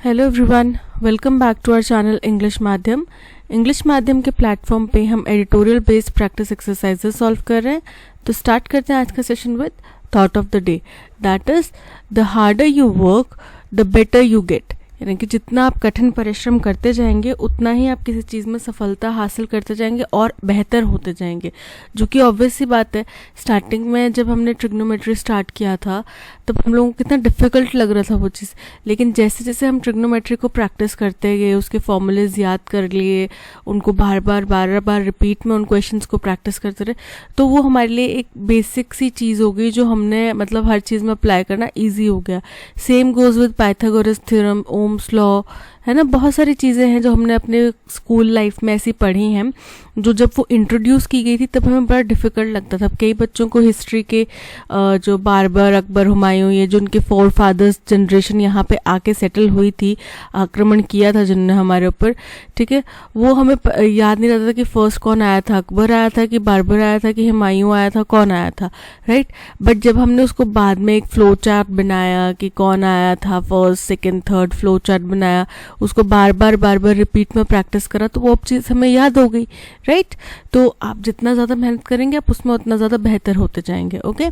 Hello everyone, welcome back to our channel English Madhyam. English Madhyam के platform पे हम editorial based practice exercises solve कर रहे हैं। तो स्टार्ट करते हैं आज का session with thought of the day, that is the harder you work the better you get. यानी कि जितना आप कठिन परिश्रम करते जाएंगे उतना ही आप किसी चीज़ में सफलता हासिल करते जाएंगे और बेहतर होते जाएंगे, जो कि ऑब्वियस सी बात है। स्टार्टिंग में जब हमने ट्रिग्नोमेट्री स्टार्ट किया था तब हम लोगों को कितना डिफ़िकल्ट लग रहा था वो चीज़, लेकिन जैसे जैसे हम ट्रिग्नोमेट्री को प्रैक्टिस करते गए, उसके फॉर्मूलेज याद कर लिए, उनको बार बार रिपीट में उन क्वेश्चंस को प्रैक्टिस करते रहे, तो वो हमारे लिए एक बेसिक सी चीज़ हो गई जो हमने मतलब हर चीज़ में अप्लाई करना ईजी हो गया। Same goes with Pythagoras theorem, Ohm's law, है ना। बहुत सारी चीज़ें हैं जो हमने अपने स्कूल लाइफ में ऐसी पढ़ी हैं, जो जब वो इंट्रोड्यूस की गई थी तब हमें बड़ा डिफ़िकल्ट लगता था। कई बच्चों को हिस्ट्री के जो बाबर, अकबर, हुमायूं, ये जो उनके फोर फादर्स जनरेशन यहाँ पे आके सेटल हुई थी, आक्रमण किया था जिन्होंने हमारे ऊपर, ठीक है, वो हमें याद नहीं रहता था कि फर्स्ट कौन आया था, अकबर आया था कि बाबर आया था कि हुमायूं आया था, कौन आया था, राइट। बट जब हमने उसको बाद में एक फ्लो चार्ट बनाया कि कौन आया था, first second third flow chart बनाया, उसको बार बार रिपीट में प्रैक्टिस करा, तो वो अब चीज़ हमें याद हो गई, राइट। तो आप जितना ज़्यादा मेहनत करेंगे आप उसमें उतना ज़्यादा बेहतर होते जाएंगे। ओके,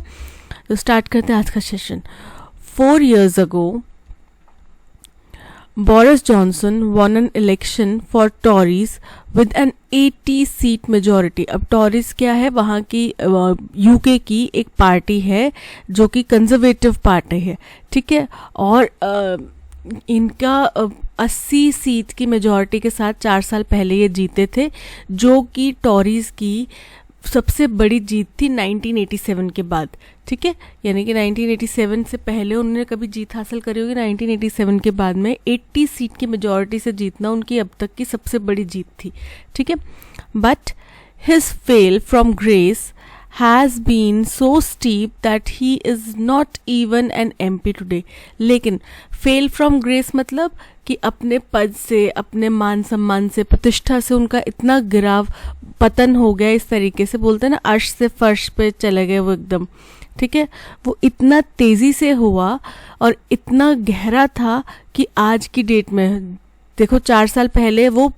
तो स्टार्ट करते हैं आज का session. 4 years ago, Boris Johnson won an election for Tories with an 80 seat majority। अब टॉरीज क्या है, वहाँ की यूके की एक पार्टी है जो कि कंजर्वेटिव पार्टी है, ठीक है, और इनका 80 सीट की मेजॉरिटी के साथ 4 साल पहले ये जीते थे, जो कि टॉरीज की सबसे बड़ी जीत थी 1987 के बाद, ठीक है। यानी कि 1987 से पहले उन्होंने कभी जीत हासिल करी होगी, 1987 के बाद में 80 सीट की मेजॉरिटी से जीतना उनकी अब तक की सबसे बड़ी जीत थी, ठीक है। But his fell from grace has been so steep that he is not even an MP today। लेकिन फेल फ्रॉम ग्रेस मतलब कि अपने पद से, अपने मान सम्मान से, प्रतिष्ठा से उनका इतना गिराव, पतन हो गया, इस तरीके से बोलते हैं ना, अर्श से फर्श पे चले गए वो एकदम, ठीक है। वो इतना तेज़ी से हुआ और इतना गहरा था कि आज की डेट में देखो, 4 साल पहले वो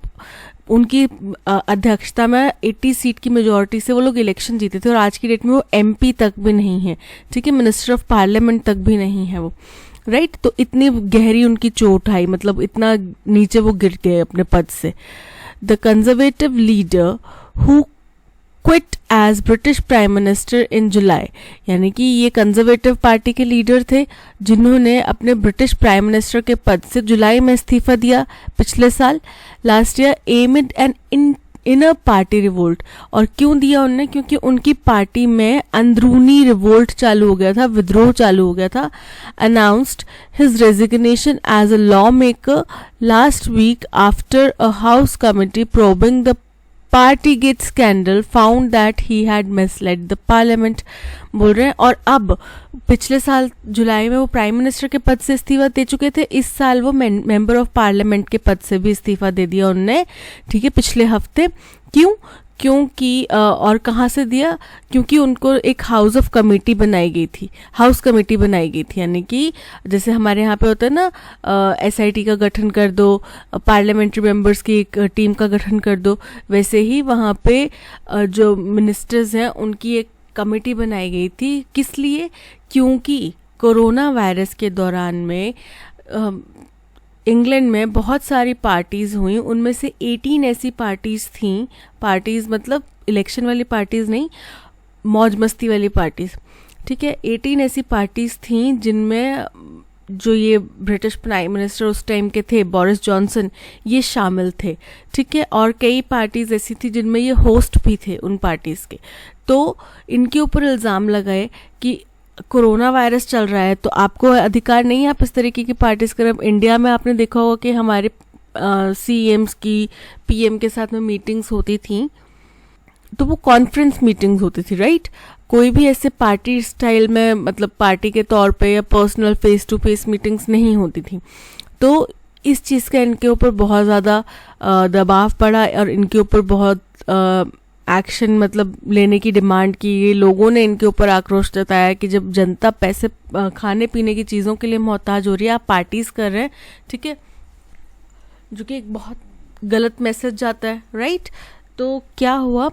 उनकी अध्यक्षता में 80 सीट की मेजॉरिटी से वो लोग इलेक्शन जीते थे, और आज की डेट में वो एमपी तक भी नहीं है, ठीक है, मिनिस्टर ऑफ पार्लियामेंट तक भी नहीं है वो, राइट। तो इतनी गहरी उनकी चोट आई, मतलब इतना नीचे वो गिर गए अपने पद से। The conservative leader who quit as British prime minister in July, यानी कि ये कंजर्वेटिव पार्टी के लीडर थे जिन्होंने अपने ब्रिटिश प्राइम मिनिस्टर के पद से जुलाई में इस्तीफा दिया पिछले साल, last year, एमिड an inner party revolt. और क्यों दिया उन्होंने? क्योंकि उनकी पार्टी में अंदरूनी रिवोल्ट चालू हो गया था, विद्रोह चालू हो गया था। Announced his resignation as a law maker last week after a house committee probing the partygate scandal found that he had misled the parliament, बोल रहे हैं। और अब पिछले साल जुलाई में वो प्राइम मिनिस्टर के पद से इस्तीफा दे चुके थे, इस साल वो मेंबर ऑफ पार्लियामेंट के पद से भी इस्तीफा दे दिया उन्होंने, ठीक है, पिछले हफ्ते। क्यों? क्योंकि और कहाँ से दिया? क्योंकि उनको एक हाउस ऑफ कमेटी बनाई गई थी, हाउस कमेटी बनाई गई थी, यानी कि जैसे हमारे यहाँ पे होता है ना, एसआईटी का गठन कर दो, पार्लियामेंट्री मेंबर्स की एक टीम का गठन कर दो, वैसे ही वहाँ पे जो मिनिस्टर्स हैं उनकी एक कमेटी बनाई गई थी। किस लिए? क्योंकि कोरोना वायरस के दौरान में इंग्लैंड में बहुत सारी पार्टीज़ हुई, उनमें से 18 ऐसी पार्टीज़ थीं, पार्टीज़ मतलब इलेक्शन वाली पार्टीज़ नहीं, मौज मस्ती वाली पार्टीज़, ठीक है। 18 ऐसी पार्टीज़ थीं जिनमें जो ये ब्रिटिश प्राइम मिनिस्टर उस टाइम के थे, बोरिस जॉनसन, ये शामिल थे, ठीक है। और कई पार्टीज़ ऐसी थी जिनमें ये होस्ट भी थे उन पार्टीज़ के। तो इनके ऊपर इल्ज़ाम लगाए कि कोरोना वायरस चल रहा है तो आपको अधिकार नहीं है आप इस तरीके की पार्टीज करें। इंडिया में आपने देखा होगा कि हमारे सीएम्स की, पीएम के साथ में मीटिंग्स होती थी, तो वो कॉन्फ्रेंस मीटिंग्स होती थी, राइट। कोई भी ऐसे पार्टी स्टाइल में, मतलब पार्टी के तौर पे या personal face to face meetings नहीं होती थी। तो इस चीज़ का इनके ऊपर बहुत ज़्यादा दबाव पड़ा और इनके ऊपर बहुत एक्शन मतलब लेने की डिमांड की। ये लोगों ने इनके ऊपर आक्रोश जताया कि जब जनता पैसे खाने पीने की चीज़ों के लिए मोहताज हो रही है, आप पार्टीज कर रहे हैं, ठीक है, जो कि एक बहुत गलत मैसेज जाता है, राइट। तो क्या हुआ,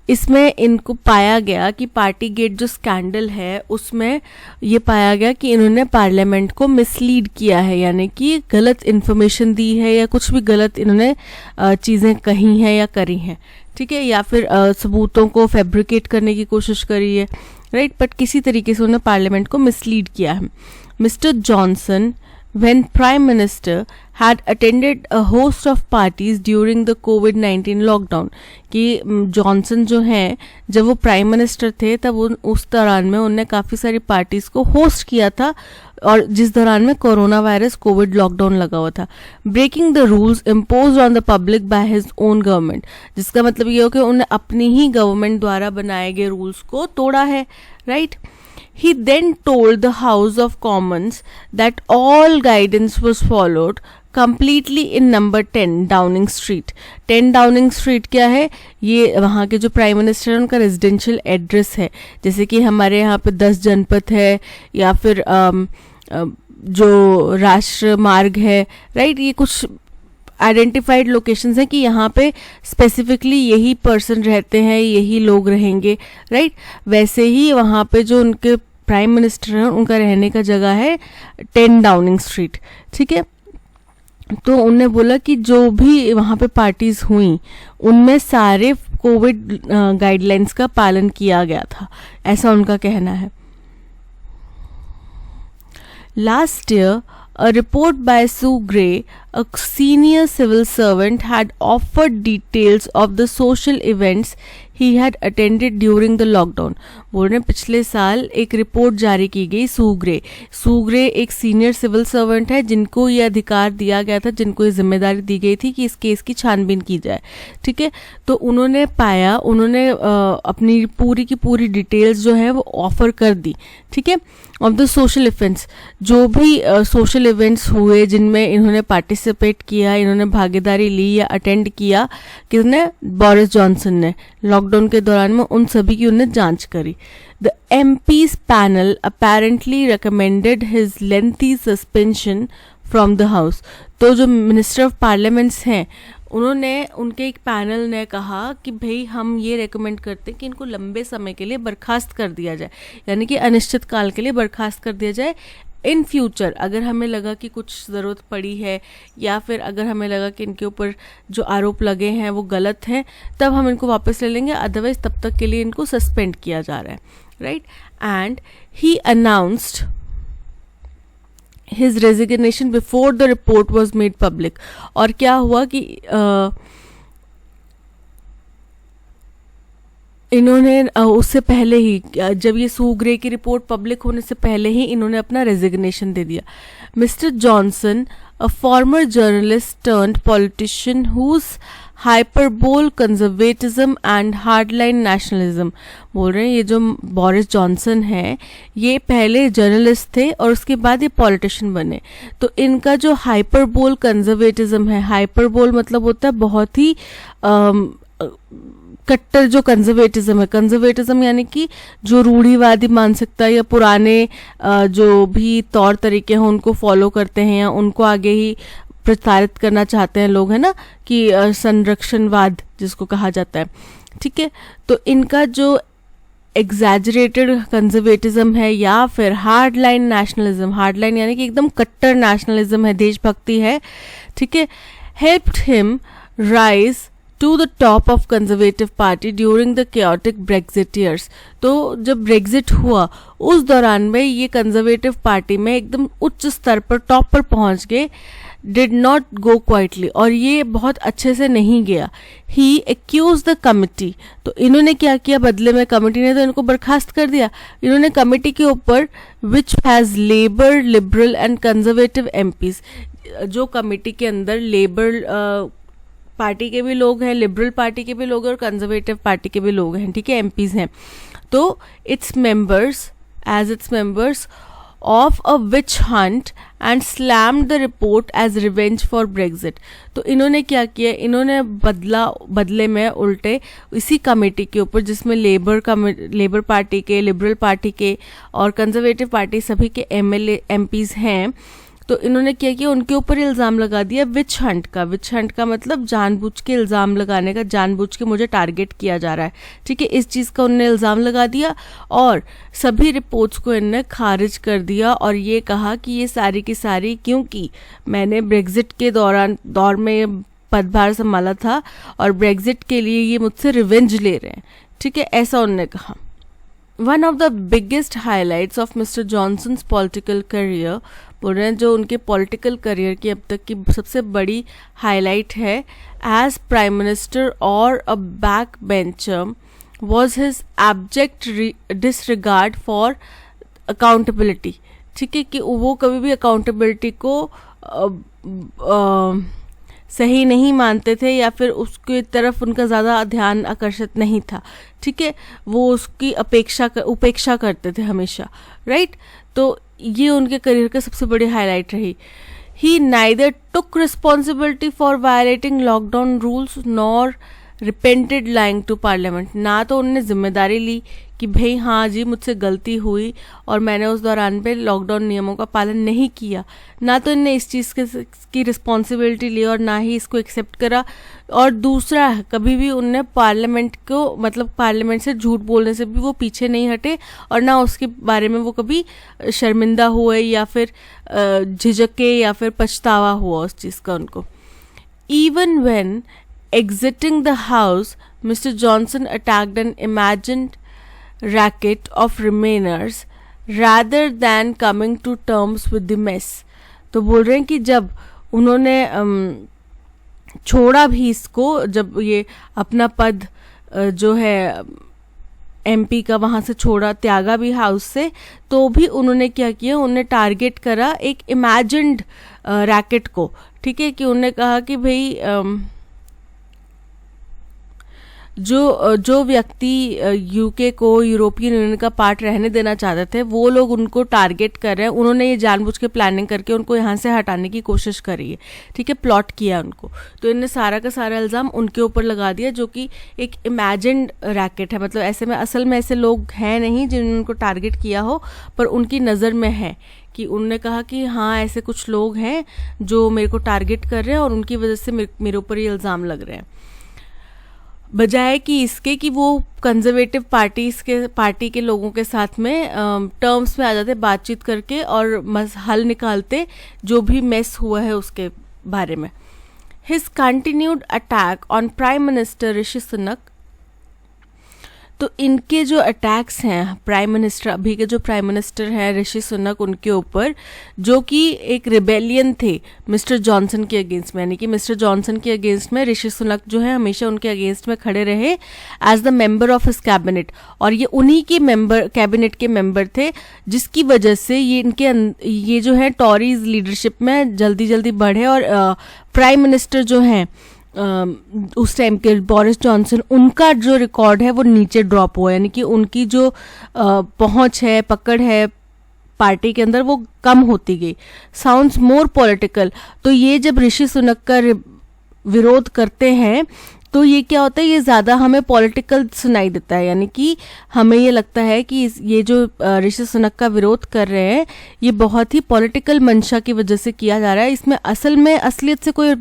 इसमें इनको पाया गया कि पार्टी गेट जो स्कैंडल है उसमें ये पाया गया कि इन्होंने पार्लियामेंट को मिसलीड किया है, यानी कि गलत इन्फॉर्मेशन दी है या कुछ भी गलत इन्होंने चीज़ें कही हैं या करी हैं, ठीक है, या फिर सबूतों को फैब्रिकेट करने की कोशिश करी है, राइट। बट किसी तरीके से उन्होंने पार्लियामेंट को मिसलीड किया है। Mister Johnson when Prime Minister had attended a host of parties during the COVID-19 lockdown, कि जॉनसन जो हैं जब वो प्राइम मिनिस्टर थे तब उस दौरान में उन्होंने काफ़ी सारी पार्टीज को होस्ट किया था, और जिस दौरान में कोरोना वायरस कोविड लॉकडाउन लगा हुआ था। Breaking the rules imposed on the public by his own government, जिसका मतलब ये हो कि उन्होंने अपनी ही गवर्नमेंट द्वारा बनाए गए रूल्स को तोड़ा है, right. He then told the House of Commons that all guidance was followed completely in number 10 Downing Street. 10 Downing Street क्या है, ये वहाँ के जो प्राइम मिनिस्टर हैं उनका रेजिडेंशियल एड्रेस है। जैसे कि हमारे यहाँ पे 10 जनपद है या फिर जो राष्ट्र मार्ग है, राइट, ये कुछ आइडेंटिफाइड लोकेशंस हैं कि यहाँ पे स्पेसिफिकली यही पर्सन रहते हैं, यही लोग रहेंगे, राइट। वैसे ही वहाँ पे जो उनके प्राइम मिनिस्टर हैं उनका रहने का जगह है 10 डाउनिंग स्ट्रीट, ठीक है। तो उनने बोला कि जो भी वहाँ पे पार्टीज हुई उनमें सारे कोविड गाइडलाइंस का पालन किया गया था, ऐसा उनका कहना है। Last year a report by Sue Gray, a senior civil servant, had offered details of the social events he had attended during the lockdown. बोल रहे पिछले साल एक रिपोर्ट जारी की गई सू ग्रे एक सीनियर सिविल सर्वेंट है जिनको ये अधिकार दिया गया था, जिनको ये जिम्मेदारी दी गई थी कि इस केस की छानबीन की जाए, ठीक है। तो उन्होंने अपनी पूरी की पूरी डिटेल्स जो है वो ऑफर कर दी, ठीक है, ऑफ द सोशल इवेंट्स, जो भी सोशल इवेंट्स हुए जिनमें इन्होंने पार्टिसिपेट किया, इन्होंने भागीदारी ली या अटेंड किया, किसने, बोरिस जॉनसन ने, लॉकडाउन के दौरान में उन सभी की उन्होंने जांच करी। The MP's panel apparently recommended his lengthy suspension from the House. तो जो मिनिस्टर ऑफ पार्लियामेंट्स हैं उनके एक पैनल ने कहा कि भाई हम ये रेकमेंड करते हैं कि इनको लंबे समय के लिए बर्खास्त कर दिया जाए, यानी कि अनिश्चित काल के लिए बर्खास्त कर दिया जाए। इन फ्यूचर अगर हमें लगा कि कुछ ज़रूरत पड़ी है या फिर अगर हमें लगा कि इनके ऊपर जो आरोप लगे हैं वो गलत हैं, तब हम इनको वापस ले लेंगे, अदरवाइज तब तक के लिए इनको सस्पेंड किया जा रहा है, right. And he announced his resignation before the report was made public. और क्या हुआ कि इन्होंने उससे पहले ही, जब ये सू ग्रे की रिपोर्ट पब्लिक होने से पहले ही इन्होंने अपना रेजिग्नेशन दे दिया। Mister Johnson, a former journalist turned politician whose hyperbole conservatism and hardline nationalism, बोल रहे हैं ये जो बोरिस जॉनसन हैं ये पहले जर्नलिस्ट थे और उसके बाद ये पॉलिटिशियन बने। तो इनका जो हाइपरबोल कंजर्वेटिज्म है, हाइपरबोल मतलब होता है बहुत ही कट्टर जो कंजर्वेटिज्म है, कंजर्वेटिज्म यानी कि जो रूढ़िवादी मानसिकता या पुराने जो भी तौर तरीके हैं उनको फॉलो करते हैं या उनको आगे ही प्रसारित करना चाहते हैं लोग, है ना, कि संरक्षणवाद जिसको कहा जाता है, ठीक है। तो इनका जो एग्जैजरेटेड कंजर्वेटिज्म है या फिर hard line nationalism, hard line यानी कि एकदम कट्टर नेशनलिज्म है, देशभक्ति है, ठीक है, helped him rise to the top of conservative party during the chaotic Brexit years. तो जब ब्रेक्जिट हुआ उस दौरान में ये कंजर्वेटिव पार्टी में एकदम उच्च स्तर पर, टॉप पर पहुंच गए, डिड नॉट गो क्वाइटली, और ये बहुत अच्छे से नहीं गया। ही एक्यूज द कमिटी, तो इन्होंने क्या किया बदले में, कमिटी ने तो इनको बर्खास्त कर दिया, इन्होंने कमिटी के ऊपर which has labour, liberal and conservative MPs, जो कमिटी के अंदर लेबर पार्टी के भी लोग हैं, लिबरल पार्टी के भी लोग हैं और कंजर्वेटिव पार्टी के भी लोग हैं, ठीक है, एमपीज हैं। तो it's members of a witch hunt and slammed the report as revenge for Brexit. तो इन्होंने क्या किया, इन्होंने बदले में उल्टे इसी कमेटी के ऊपर जिसमें लेबर पार्टी के, लिबरल पार्टी के और कंजर्वेटिव पार्टी सभी के एमएलए एमपीज हैं, तो इन्होंने क्या किया, उनके ऊपर इल्ज़ाम लगा दिया विच हंट का। विच हंट का मतलब जानबूझ के इल्ज़ाम लगाने का, जानबूझ के मुझे टारगेट किया जा रहा है, ठीक है, इस चीज़ का उन्होंने इल्ज़ाम लगा दिया और सभी रिपोर्ट्स को इन्होंने खारिज कर दिया और ये कहा कि ये सारी की सारी क्योंकि मैंने ब्रेग्जिट के दौर में पदभार संभाला था और ब्रेग्जिट के लिए ये मुझसे रिवेंज ले रहे हैं, ठीक है, ऐसा उन्होंने कहा। One of the biggest highlights of mister Johnson's political career, बोल रहे हैं जो उनके पॉलिटिकल करियर की अब तक की सबसे बड़ी हाईलाइट है एज प्राइम मिनिस्टर और a back bencher was his abject disregard for accountability, ठीक है, कि वो कभी भी अकाउंटेबिलिटी को सही नहीं मानते थे या फिर उसकी तरफ उनका ज़्यादा ध्यान आकर्षित नहीं था, ठीक है, वो उसकी उपेक्षा करते थे हमेशा, राइट। तो ये उनके करियर का सबसे बड़ी हाईलाइट रही। He neither took responsibility for violating lockdown rules nor repented lying to parliament, ना तो उन्होंने जिम्मेदारी ली कि भाई हाँ जी मुझसे गलती हुई और मैंने उस दौरान पे लॉकडाउन नियमों का पालन नहीं किया, ना तो इन्होंने इस चीज़ की रिस्पॉन्सिबिलिटी ली और ना ही इसको एक्सेप्ट करा। और दूसरा, कभी भी उनने पार्लियामेंट को, मतलब पार्लियामेंट से झूठ बोलने से भी वो पीछे नहीं हटे और ना उसके बारे में वो कभी शर्मिंदा हुए या फिर झिझके या फिर पछतावा हुआ उस चीज़ का उनको। Even when exiting the house, Mr. Johnson attacked an imagined racket of Remainers rather than coming to terms with the mess. तो बोल रहे हैं कि जब उन्होंने छोड़ा भी इसको, जब ये अपना पद जो है एमपी का वहाँ से छोड़ा, त्यागा भी हाउस से, तो भी उन्होंने क्या किया, उन्होंने टारगेट करा एक इमेजिन्ड रैकेट को, ठीक है, कि उन्होंने कहा कि भाई जो व्यक्ति यूके को यूरोपियन यूनियन का पार्ट रहने देना चाहते थे वो लोग उनको टारगेट कर रहे हैं। उन्होंने ये जानबूझ के प्लानिंग करके उनको यहाँ से हटाने की कोशिश करी है, ठीक है, प्लॉट किया उनको। तो इन्होंने सारा का सारा इल्ज़ाम उनके ऊपर लगा दिया जो कि एक इमेजिन्ड रैकेट है, मतलब ऐसे में असल में ऐसे लोग हैं नहीं जिन्होंने उनको टारगेट किया हो, पर उनकी नज़र में है कि उन्होंने कहा कि हाँ ऐसे कुछ लोग हैं जो मेरे को टारगेट कर रहे हैं और उनकी वजह से मेरे ऊपर ये इल्ज़ाम लग रहे हैं, बजाय कि इसके कि वो कंजर्वेटिव पार्टी के लोगों के साथ में टर्म्स में आ जाते, बातचीत करके और हल निकालते जो भी मेस हुआ है उसके बारे में। His continued attack on prime minister Rishi Sunak, तो इनके जो अटैक्स हैं प्राइम मिनिस्टर, अभी के जो प्राइम मिनिस्टर हैं ऋषि सुनक, उनके ऊपर, जो कि एक रिबेलियन थे मिस्टर जॉनसन के अगेंस्ट में, यानी कि मिस्टर जॉनसन के अगेंस्ट में ऋषि सुनक जो है हमेशा उनके अगेंस्ट में खड़े रहे as the member of his cabinet, और ये उन्हीं के कैबिनेट के मेंबर थे जिसकी वजह से ये जो है टॉरीज लीडरशिप में जल्दी बढ़े और प्राइम मिनिस्टर जो हैं उस टाइम के बोरिस जॉनसन, उनका जो रिकॉर्ड है वो नीचे ड्रॉप हुआ, यानी कि उनकी जो पहुंच है, पकड़ है पार्टी के अंदर वो कम होती गई। साउंड्स मोर पॉलिटिकल, तो ये जब ऋषि सुनक का विरोध करते हैं तो ये क्या होता है, ये ज़्यादा हमें पॉलिटिकल सुनाई देता है, यानी कि हमें ये लगता है कि ये जो ऋषि सुनक का विरोध कर रहे हैं ये बहुत ही पॉलिटिकल मंशा की वजह से किया जा रहा है, इसमें असल में असलियत से कोई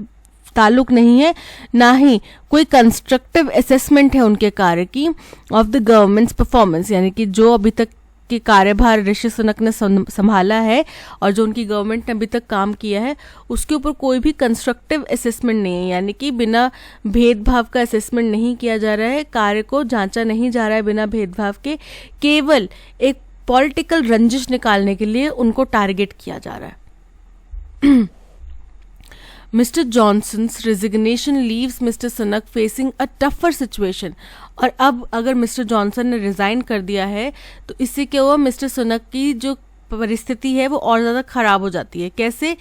ताल्लुक नहीं है, ना ही कोई कंस्ट्रक्टिव असेसमेंट है उनके कार्य की ऑफ द गवर्नमेंट्स परफॉर्मेंस, यानी कि जो अभी तक की कार्यभार ऋषि सुनक ने संभाला है और जो उनकी गवर्नमेंट ने अभी तक काम किया है उसके ऊपर कोई भी कंस्ट्रक्टिव असेसमेंट नहीं है, यानी कि बिना भेदभाव का असेसमेंट नहीं किया जा रहा है, कार्य को जांचा नहीं जा रहा है बिना भेदभाव के, केवल एक पॉलिटिकल रंजिश निकालने के लिए उनको टारगेट किया जा रहा है। Mr. Johnson's resignation leaves Mr. Sunak facing a tougher situation. और अब अगर मिस्टर जॉनसन ने रिज़ाइन कर दिया है तो इससे क्या हुआ, मिस्टर सुनक की जो परिस्थिति है वो और ज़्यादा ख़राब हो जाती है। कैसे?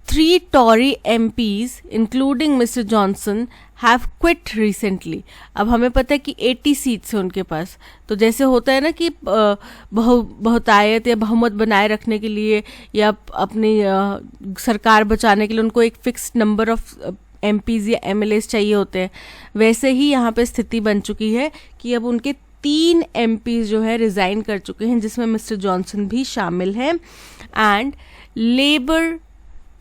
3 Tory MPs including Mr. Johnson have quit recently. अब हमें पता है कि 80 सीट्स हैं उनके पास, तो जैसे होता है ना कि बहुतायत या बहुमत बनाए रखने के लिए या अपनी सरकार बचाने के लिए उनको एक फिक्स्ड नंबर ऑफ MPs या MLAs चाहिए होते हैं, वैसे ही यहाँ पे स्थिति बन चुकी है कि अब उनके 3 MPs जो है रिज़ाइन कर चुके हैं जिसमें मिस्टर जॉनसन भी शामिल हैं। And labour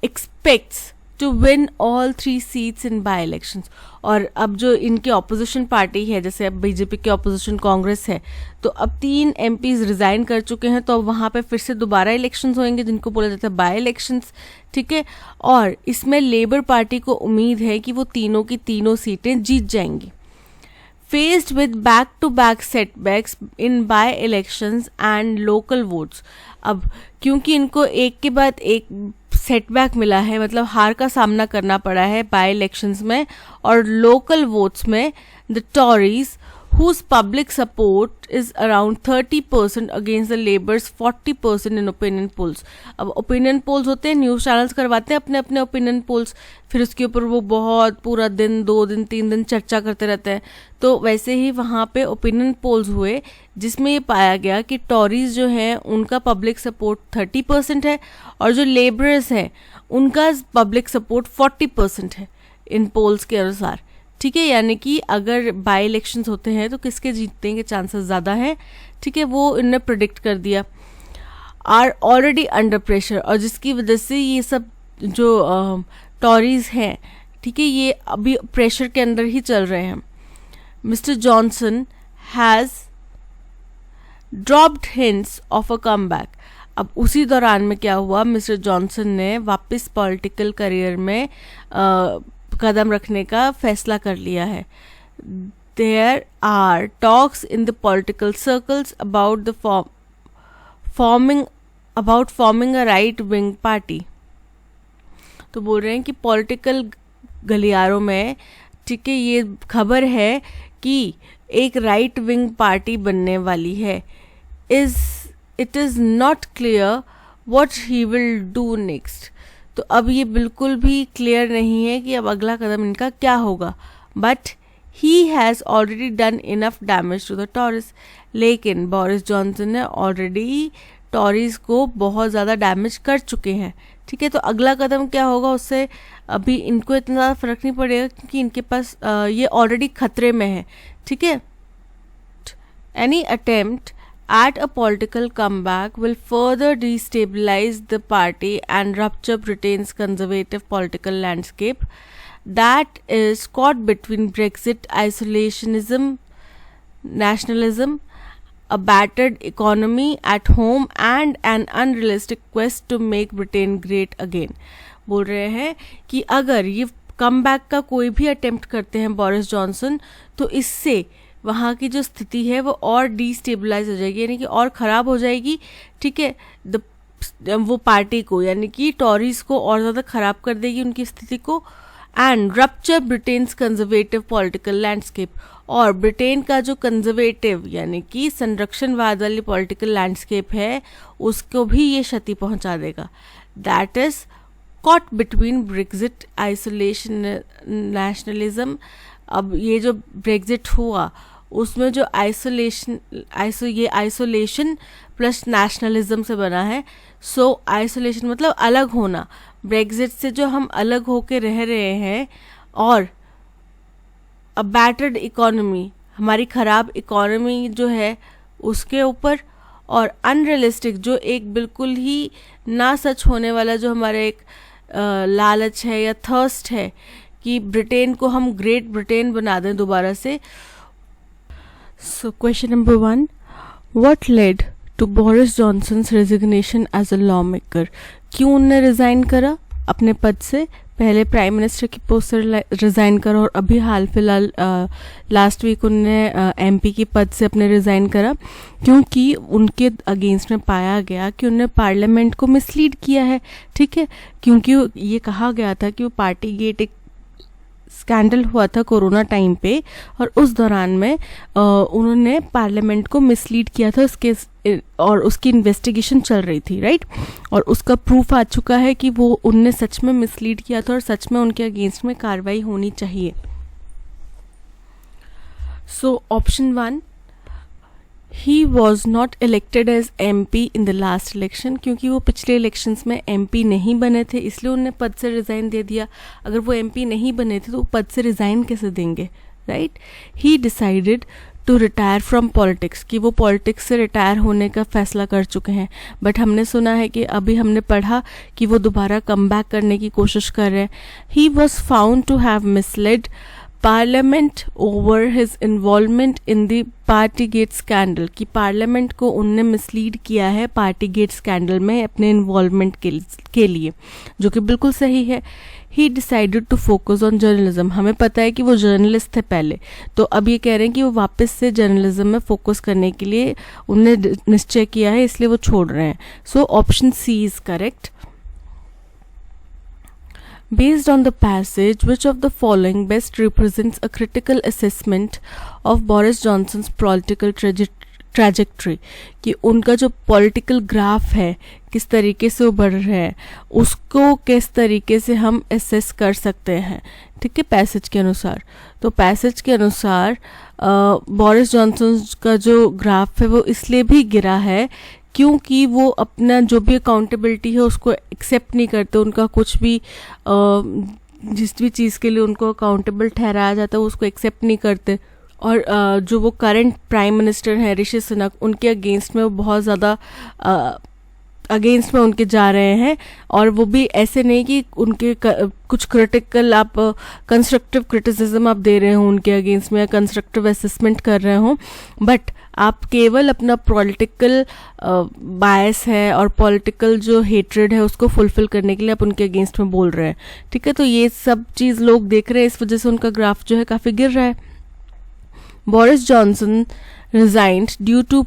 expects to win all 3 seats in by elections. और अब जो इनके ऑपोजिशन पार्टी है, जैसे अब बीजेपी के ऑपोजिशन कांग्रेस है, तो अब 3 MPs रिजाइन कर चुके हैं, तो अब वहाँ पे फिर से दोबारा इलेक्शंस होंगे जिनको बोला जाता है बाय इलेक्शंस, ठीक है। और इसमें लेबर पार्टी को उम्मीद है कि वो तीनों की तीनों सीटें जीत जाएंगी। Faced with back-to-back setbacks in by-elections and local votes, अब क्योंकि इनको एक के बाद एक सेटबैक मिला है, मतलब हार का सामना करना पड़ा है बाय इलेक्शंस में और लोकल वोट्स में, the टॉरीज whose public support is around 30% against the Labour's 40% in opinion polls. अब opinion polls होते हैं, न्यूज़ चैनल्स करवाते हैं अपने अपने opinion polls, फिर उसके ऊपर वो बहुत पूरा दिन 2 दिन 3 दिन चर्चा करते रहते हैं। तो वैसे ही वहाँ पे opinion polls हुए जिसमें ये पाया गया कि टॉरीज जो हैं उनका पब्लिक सपोर्ट 30% है और जो लेबरर्स हैं उनका पब्लिक सपोर्ट 40% है इन पोल्स के अनुसार, ठीक है। यानी कि अगर बाय इलेक्शंस होते हैं तो किसके जीतने के चांसेस ज़्यादा हैं, ठीक है, वो इन्होंने प्रिडिक्ट कर दिया। आर ऑलरेडी अंडर प्रेशर, और जिसकी वजह से ये सब जो टॉरीज हैं, ठीक है, ये अभी प्रेशर के अंदर ही चल रहे हैं। Mister Johnson has dropped hints of a comeback. अब उसी दौरान में क्या हुआ, मिस्टर जॉनसन ने वापस पॉलिटिकल करियर में कदम रखने का फैसला कर लिया है। There are talks in the political circles about forming a right-wing party. तो बोल रहे हैं कि पॉलिटिकल गलियारों में, ठीक है, ये खबर है कि एक राइट विंग पार्टी बनने वाली है। It is not clear what he will do next. तो अब ये बिल्कुल भी क्लियर नहीं है कि अब अगला कदम इनका क्या होगा। But he has already done enough damage to the Tories, लेकिन बोरिस जॉनसन ने ऑलरेडी टॉरीज को बहुत ज़्यादा डैमेज कर चुके हैं, ठीक है। तो अगला कदम क्या होगा उससे अभी इनको इतना ज़्यादा फर्क नहीं पड़ेगा क्योंकि इनके पास ये ऑलरेडी खतरे में है, ठीक है। Any attempt at a political comeback will further destabilize the party and rupture Britain's conservative political landscape that is caught between Brexit isolationism, nationalism, a battered economy at home and an unrealistic quest to make Britain great again. बोल रहे हैं कि अगर ये comeback का कोई भी attempt करते हैं बोरिस जॉनसन, तो इससे वहाँ की जो स्थिति है वो और डिस्टेबलाइज हो जाएगी, यानी कि और ख़राब हो जाएगी, ठीक है। वो पार्टी को, यानी कि टॉरीज को और ज़्यादा ख़राब कर देगी उनकी स्थिति को। And rupture Britain's conservative political landscape, और ब्रिटेन का जो कंजर्वेटिव यानी कि संरक्षणवाद वाली पॉलिटिकल लैंडस्केप है उसको भी ये क्षति पहुँचा देगा। That is caught between Brexit isolation nationalism. अब ये जो ब्रेक्जिट हुआ उसमें जो आइसोलेशन प्लस नेशनलिज्म से बना है। सो आइसोलेशन मतलब अलग होना, ब्रेक्जिट से जो हम अलग होके रह रहे हैं, और अ बैटर्ड इकोनॉमी, हमारी ख़राब इकोनॉमी जो है उसके ऊपर, और अनरियलिस्टिक जो एक बिल्कुल ही ना सच होने वाला जो हमारा एक लालच है या थर्स्ट है कि ब्रिटेन को हम ग्रेट ब्रिटेन बना दें दोबारा से। So question number 1, what led to Boris Johnson's resignation as a law maker. क्यों उन्होंने रिज़ाइन करा अपने पद से, पहले प्राइम मिनिस्टर की पोस्ट से रिज़ाइन करा और अभी हाल फिलहाल लास्ट वीक उन्होंने एमपी की पद से अपने रिज़ाइन करा, क्योंकि उनके अगेंस्ट में पाया गया कि उन्होंने पार्लियामेंट को मिसलीड किया है, ठीक है। क्योंकि ये कहा गया था कि वो पार्टी गेट एक स्कैंडल हुआ था कोरोना टाइम पे, और उस दौरान में उन्होंने पार्लियामेंट को मिसलीड किया था उसके, और उसकी इन्वेस्टिगेशन चल रही थी, राइट। और उसका प्रूफ आ चुका है कि वो उनने सच में मिसलीड किया था और सच में उनके अगेंस्ट में कार्रवाई होनी चाहिए। So option 1, he was not elected as MP in the last election, क्योंकि वो पिछले इलेक्शंस में MP नहीं बने थे, इसलिए उन्होंने पद से रिज़ाइन दे दिया। अगर वो MP नहीं बने थे तो वो पद से रिज़ाइन कैसे देंगे, right. He decided to retire from politics, कि वो पॉलिटिक्स से रिटायर होने का फैसला कर चुके हैं, बट हमने सुना है कि अभी हमने पढ़ा कि वो दोबारा कम बैक करने की कोशिश कर रहे हैं. He was found to have misled parliament over his involvement in the party gate scandal, कि पार्लियामेंट को उनने मिसलीड किया है पार्टी गेट स्कैंडल में अपने इन्वॉल्वमेंट के लिए, जो कि बिल्कुल सही है. He decided to focus on journalism, हमें पता है कि वो जर्नलिस्ट थे पहले, तो अब ये कह रहे हैं कि वो वापस से जर्नलिज्म में फोकस करने के लिए उनने निश्चय किया है, इसलिए वो छोड़ रहे हैं. So option C is correct. Based on the passage, which of the following best represents a critical assessment of Boris Johnson's political trajectory, कि उनका जो पॉलिटिकल ग्राफ है किस तरीके से वो बढ़ रहे हैं उसको किस तरीके से हम एसेस कर सकते हैं. ठीक है, पैसेज के अनुसार. तो पैसेज के अनुसार बोरिस जॉनसन का जो ग्राफ है वो इसलिए भी गिरा है क्योंकि वो अपना जो भी अकाउंटेबिलिटी है उसको एक्सेप्ट नहीं करते. उनका कुछ भी जिस भी चीज़ के लिए उनको अकाउंटेबल ठहराया जाता है वो उसको एक्सेप्ट नहीं करते. और जो वो करंट प्राइम मिनिस्टर हैं ऋषि सुनक, उनके अगेंस्ट में वो बहुत ज़्यादा अगेंस्ट में उनके जा रहे हैं. और वो भी ऐसे नहीं कि उनके कुछ क्रिटिकल आप कंस्ट्रक्टिव क्रिटिसिज्म आप दे रहे हो उनके अगेंस्ट में या कंस्ट्रक्टिव असेसमेंट कर रहे हो, बट आप केवल अपना पॉलिटिकल बायस है और पॉलिटिकल जो हेट्रेड है उसको फुलफिल करने के लिए आप उनके अगेंस्ट में बोल रहे हैं. ठीक है, तो ये सब चीज़ लोग देख रहे हैं, इस वजह से उनका ग्राफ जो है काफ़ी गिर रहा है. Boris Johnson resigned due to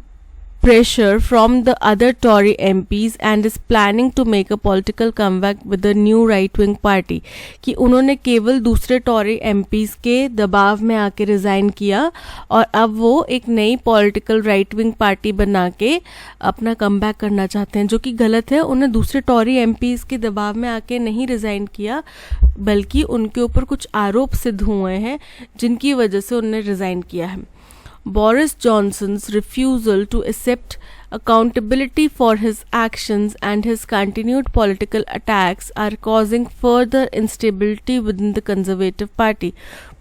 pressure from the other Tory MPs and is planning to make a political comeback with the new right-wing party, कि उन्होंने केवल दूसरे टॉरी MPs के दबाव में आके रिज़ाइन किया और अब वो एक नई पॉलिटिकल राइट विंग पार्टी बना के अपना कमबैक करना चाहते हैं, जो कि गलत है. उन्हें दूसरे टॉरी MPs के दबाव में आके नहीं रिज़ाइन किया, बल्कि उनके ऊपर कुछ आरोप सिद्ध हुए हैं जिनकी वजह से उन्होंने रिज़ाइन किया है. Boris Johnson's refusal to accept accountability for his actions and his continued political attacks are causing further instability within the Conservative Party.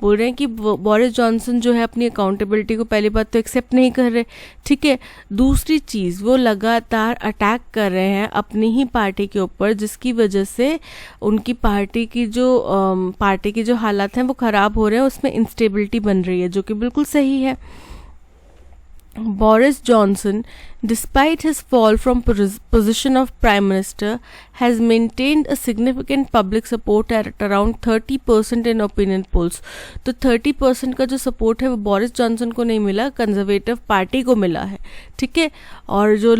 बोल रहे हैं कि बोरिस जॉनसन जो है अपनी अकाउंटेबिलिटी को पहली बात तो एक्सेप्ट नहीं कर रहे. ठीक है, दूसरी चीज़ वो लगातार अटैक कर रहे हैं अपनी ही पार्टी के ऊपर, जिसकी वजह से उनकी पार्टी की जो हालात हैं वो ख़राब हो रहे हैं, उसमें इंस्टेबिलिटी बन रही है, जो कि बिल्कुल सही है. Boris Johnson, despite his fall from position of Prime Minister, has maintained a significant public support at around 30% in opinion polls. तो 30% का जो सपोर्ट है वो बोरिस जॉनसन को नहीं मिला, कंजर्वेटिव पार्टी को मिला है. ठीक है, और जो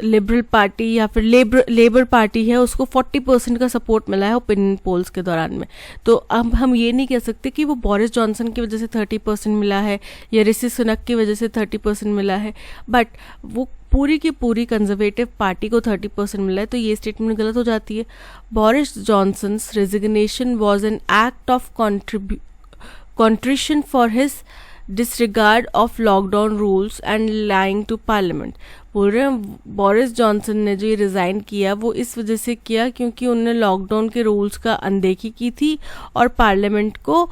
लिबरल पार्टी या फिर लेबर पार्टी है उसको 40% का सपोर्ट मिला है ओपिनियन पोल्स के दौरान में. तो अब हम ये नहीं कह सकते कि वो बोरिस जॉनसन की वजह से 30% मिला है या ऋषि सुनक की वजह से 30% मिला है, बट वो पूरी की पूरी कंजर्वेटिव पार्टी को 30% मिला है, तो ये स्टेटमेंट गलत हो जाती है. Boris Johnson's resignation was an act of contrition for his disregard of lockdown rules and lying to parliament. बोल रहे हैं बोरिस जॉनसन ने जो ये रिज़ाइन किया वो इस वजह से किया क्योंकि उन्होंने लॉकडाउन के रूल्स का अनदेखी की थी और पार्लियामेंट को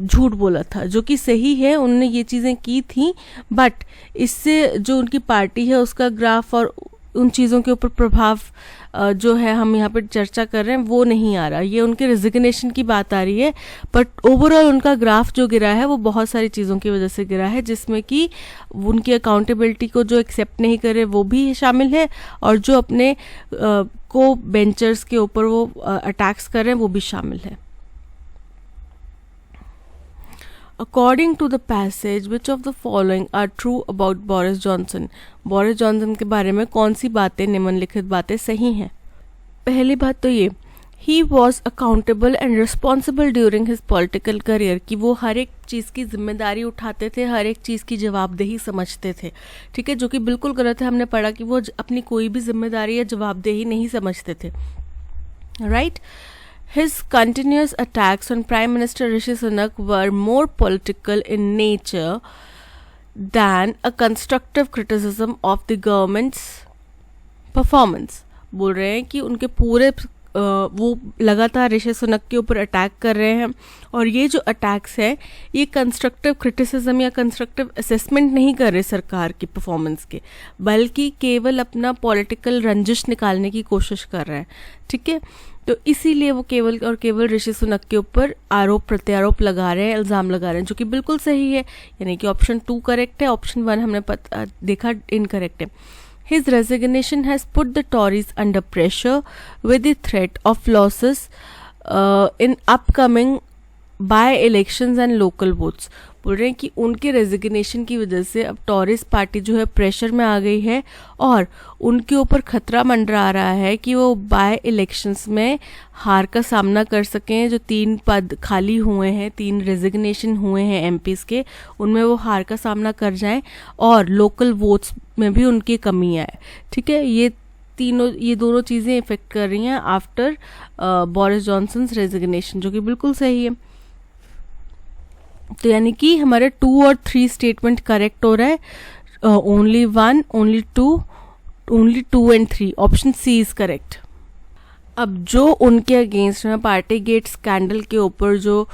झूठ बोला था, जो कि सही है, उन्होंने ये चीज़ें की थी, बट इससे जो उनकी पार्टी है उसका ग्राफ और उन चीज़ों के ऊपर प्रभाव जो है हम यहाँ पर चर्चा कर रहे हैं वो नहीं आ रहा. ये उनके रेजिग्नेशन की बात आ रही है, बट ओवरऑल उनका ग्राफ जो गिरा है वो बहुत सारी चीज़ों की वजह से गिरा है, जिसमें कि उनकी अकाउंटेबिलिटी को जो एक्सेप्ट नहीं करे वो भी शामिल है और जो अपने को बेंचर्स के ऊपर वो अटैक्स कर रहे हैं वो भी शामिल है. According to the passage, which of the following are true about Boris Johnson? Boris Johnson के बारे में कौन सी बातें, निम्नलिखित बातें सही हैं? पहली बात तो ये, he was accountable and responsible during his political career, कि वो हर एक चीज़ की जिम्मेदारी उठाते थे, हर एक चीज़ की जवाबदेही समझते थे. ठीक है, जो कि बिल्कुल गलत है. हमने पढ़ा कि वो अपनी कोई भी जिम्मेदारी या जवाबदेही नहीं समझते थे. Right? His continuous attacks on Prime Minister Rishi Sunak were more political in nature than a constructive criticism of the government's performance. बोल रहे हैं कि उनके पूरे वो लगातार ऋषि सुनक के ऊपर अटैक कर रहे हैं। और ये जो अटैक्स है ये कंस्ट्रक्टिव क्रिटिसिज्म या कंस्ट्रक्टिव असेसमेंट नहीं कर रहे सरकार की परफॉर्मेंस के, बल्कि केवल अपना पॉलिटिकल रंजिश निकालने की कोशिश कर रहे हैं। ठीक है, तो इसीलिए वो केवल और केवल ऋषि सुनक के ऊपर आरोप प्रत्यारोप लगा रहे हैं, इल्ज़ाम लगा रहे हैं, जो कि बिल्कुल सही है। यानी कि ऑप्शन 2 करेक्ट है, ऑप्शन 1 हमने देखा इनकरेक्ट है। His resignation has put the Tories under pressure with the threat of losses in upcoming by-elections and local votes। बोल रहे हैं कि उनके रेजिग्नेशन की वजह से अब टॉरिस पार्टी जो है प्रेशर में आ गई है और उनके ऊपर खतरा मंडरा रहा है कि वो बाय इलेक्शंस में हार का सामना कर सकें। जो 3 पद खाली हुए हैं, 3 रेजिग्नेशन हुए हैं एमपीज़ के, उनमें वो हार का सामना कर जाएं और लोकल वोट्स में भी उनकी कमी आए। ठीक है, ये दोनों चीज़ें इफेक्ट कर रही हैं आफ्टर बोरिस जॉनसन्स रेजिग्नेशन, जो कि बिल्कुल सही है। तो यानी कि हमारे 2 और 3 स्टेटमेंट करेक्ट हो रहा है। Only 1, only 2 and 3, option C is correct. अब जो उनके अगेंस्ट में पार्टी गेट स्कैंडल के ऊपर जो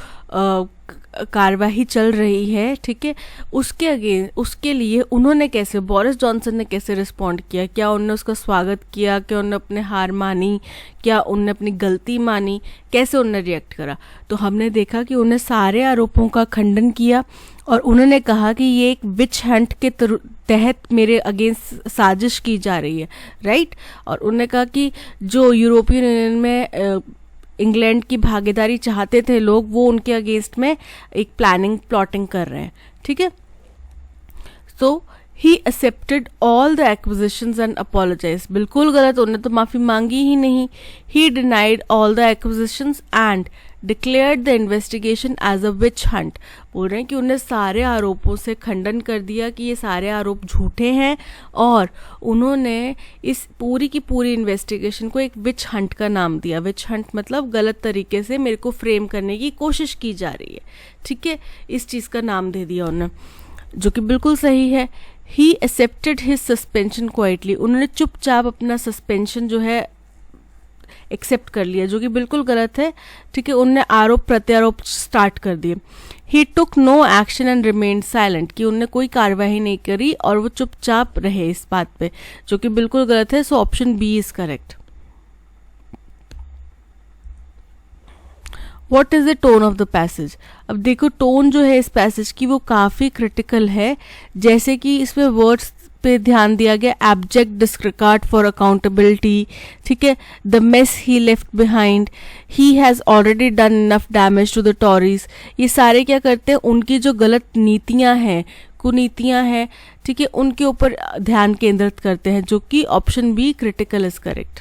कार्यवाही चल रही है, ठीक है, उसके लिए उन्होंने कैसे, बोरिस जॉनसन ने कैसे रिस्पॉन्ड किया? क्या उन्होंने उसका स्वागत किया? क्या उन्होंने अपने हार मानी? क्या उन्होंने अपनी गलती मानी? कैसे उन्होंने रिएक्ट करा? तो हमने देखा कि उन्होंने सारे आरोपों का खंडन किया और उन्होंने कहा कि ये एक विच हंट के तहत मेरे अगेंस्ट साजिश की जा रही है, राइट। और उन्होंने कहा कि जो यूरोपियन यूनियन में इंग्लैंड की भागीदारी चाहते थे लोग, वो उनके अगेंस्ट में एक प्लॉटिंग कर रहे हैं। ठीक है, so he accepted all the acquisitions and apologize. बिल्कुल गलत, उन्होंने तो माफ़ी मांगी ही नहीं। He denied all the acquisitions and declared the investigation as a witch hunt. बोल रहे हैं कि उन्होंने सारे आरोपों से खंडन कर दिया कि ये सारे आरोप झूठे हैं और उन्होंने इस पूरी की पूरी इन्वेस्टिगेशन को एक विच हंट का नाम दिया। विच हंट मतलब गलत तरीके से मेरे को फ्रेम करने की कोशिश की जा रही है। ठीक है, इस चीज़ का नाम दे दिया उन्होंने, जो कि बिल्कुल सही है। He accepted his suspension quietly. उन्होंने चुपचाप अपना सस्पेंशन जो है एक्सेप्ट कर लिया, जो कि बिल्कुल गलत है। ठीक है, उनने आरोप प्रत्यारोप स्टार्ट कर दिए। He took no action and remained silent, कि उनने कोई कार्रवाई नहीं करी और वो चुपचाप रहे इस बात पे, जो कि बिल्कुल गलत है। So option B is correct. What is the tone of the passage? अब देखो, टोन जो है इस पैसेज की वो काफ़ी क्रिटिकल है। जैसे कि इसमें वर्ड्स पे ध्यान दिया गया, एब्जेक्ट डिस्रिगार्ड फॉर अकाउंटेबिलिटी, ठीक है, the mess he left behind, he has already done enough damage to the Tories. ये सारे क्या करते हैं, उनकी जो गलत नीतियां हैं, कुनीतियां हैं, ठीक है, उनके ऊपर ध्यान केंद्रित करते हैं, जो कि option B critical is correct.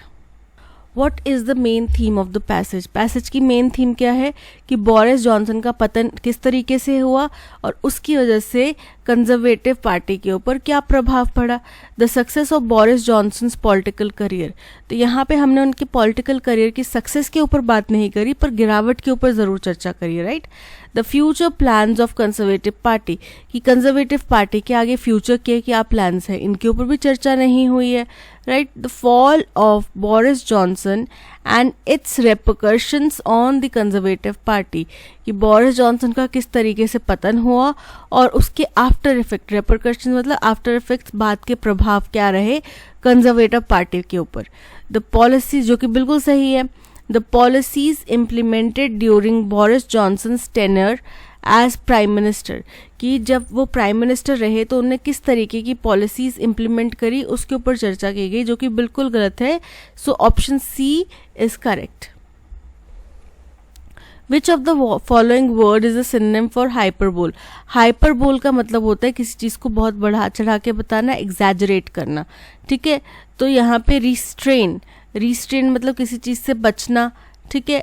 What is the main theme of the passage? Passage की मेन थीम क्या है कि बोरिस जॉनसन का पतन किस तरीके से हुआ और उसकी वजह से कंजर्वेटिव पार्टी के ऊपर क्या प्रभाव पड़ा। The success of Boris Johnson's political career. तो यहाँ पे हमने उनके पॉलिटिकल करियर की सक्सेस के ऊपर बात नहीं करी, पर गिरावट के ऊपर ज़रूर चर्चा करी, right. The future plans of conservative party, कि कंजर्वेटिव पार्टी के आगे फ्यूचर के क्या प्लान्स हैं, इनके ऊपर भी चर्चा नहीं हुई है, right. The fall of Boris Johnson and it's repercussions on the conservative party, कि बोरिस जॉनसन का किस तरीके से पतन हुआ और उसके आफ्टर इफेक्ट, रेपरकशन मतलब आफ्टर इफेक्ट्स, बाद के प्रभाव क्या रहे कंजर्वेटिव पार्टी के ऊपर। द पॉलिसी, जो कि बिल्कुल सही है, the policies implemented during Boris Johnson's tenure as prime minister, कि जब वो प्राइम मिनिस्टर रहे तो उन्होंने किस तरीके की पॉलिसीज इम्प्लीमेंट करी, उसके ऊपर चर्चा की गई, जो कि बिल्कुल गलत है। So option C is correct. Which of the following word is a synonym for hyperbole? Hyperbole का मतलब होता है किसी चीज़ को बहुत बढ़ा चढ़ा के बताना, एग्जैजरेट करना, ठीक है। तो यहाँ पे रिस्ट्रेन, रिस्ट्रेन मतलब किसी चीज़ से बचना, ठीक है।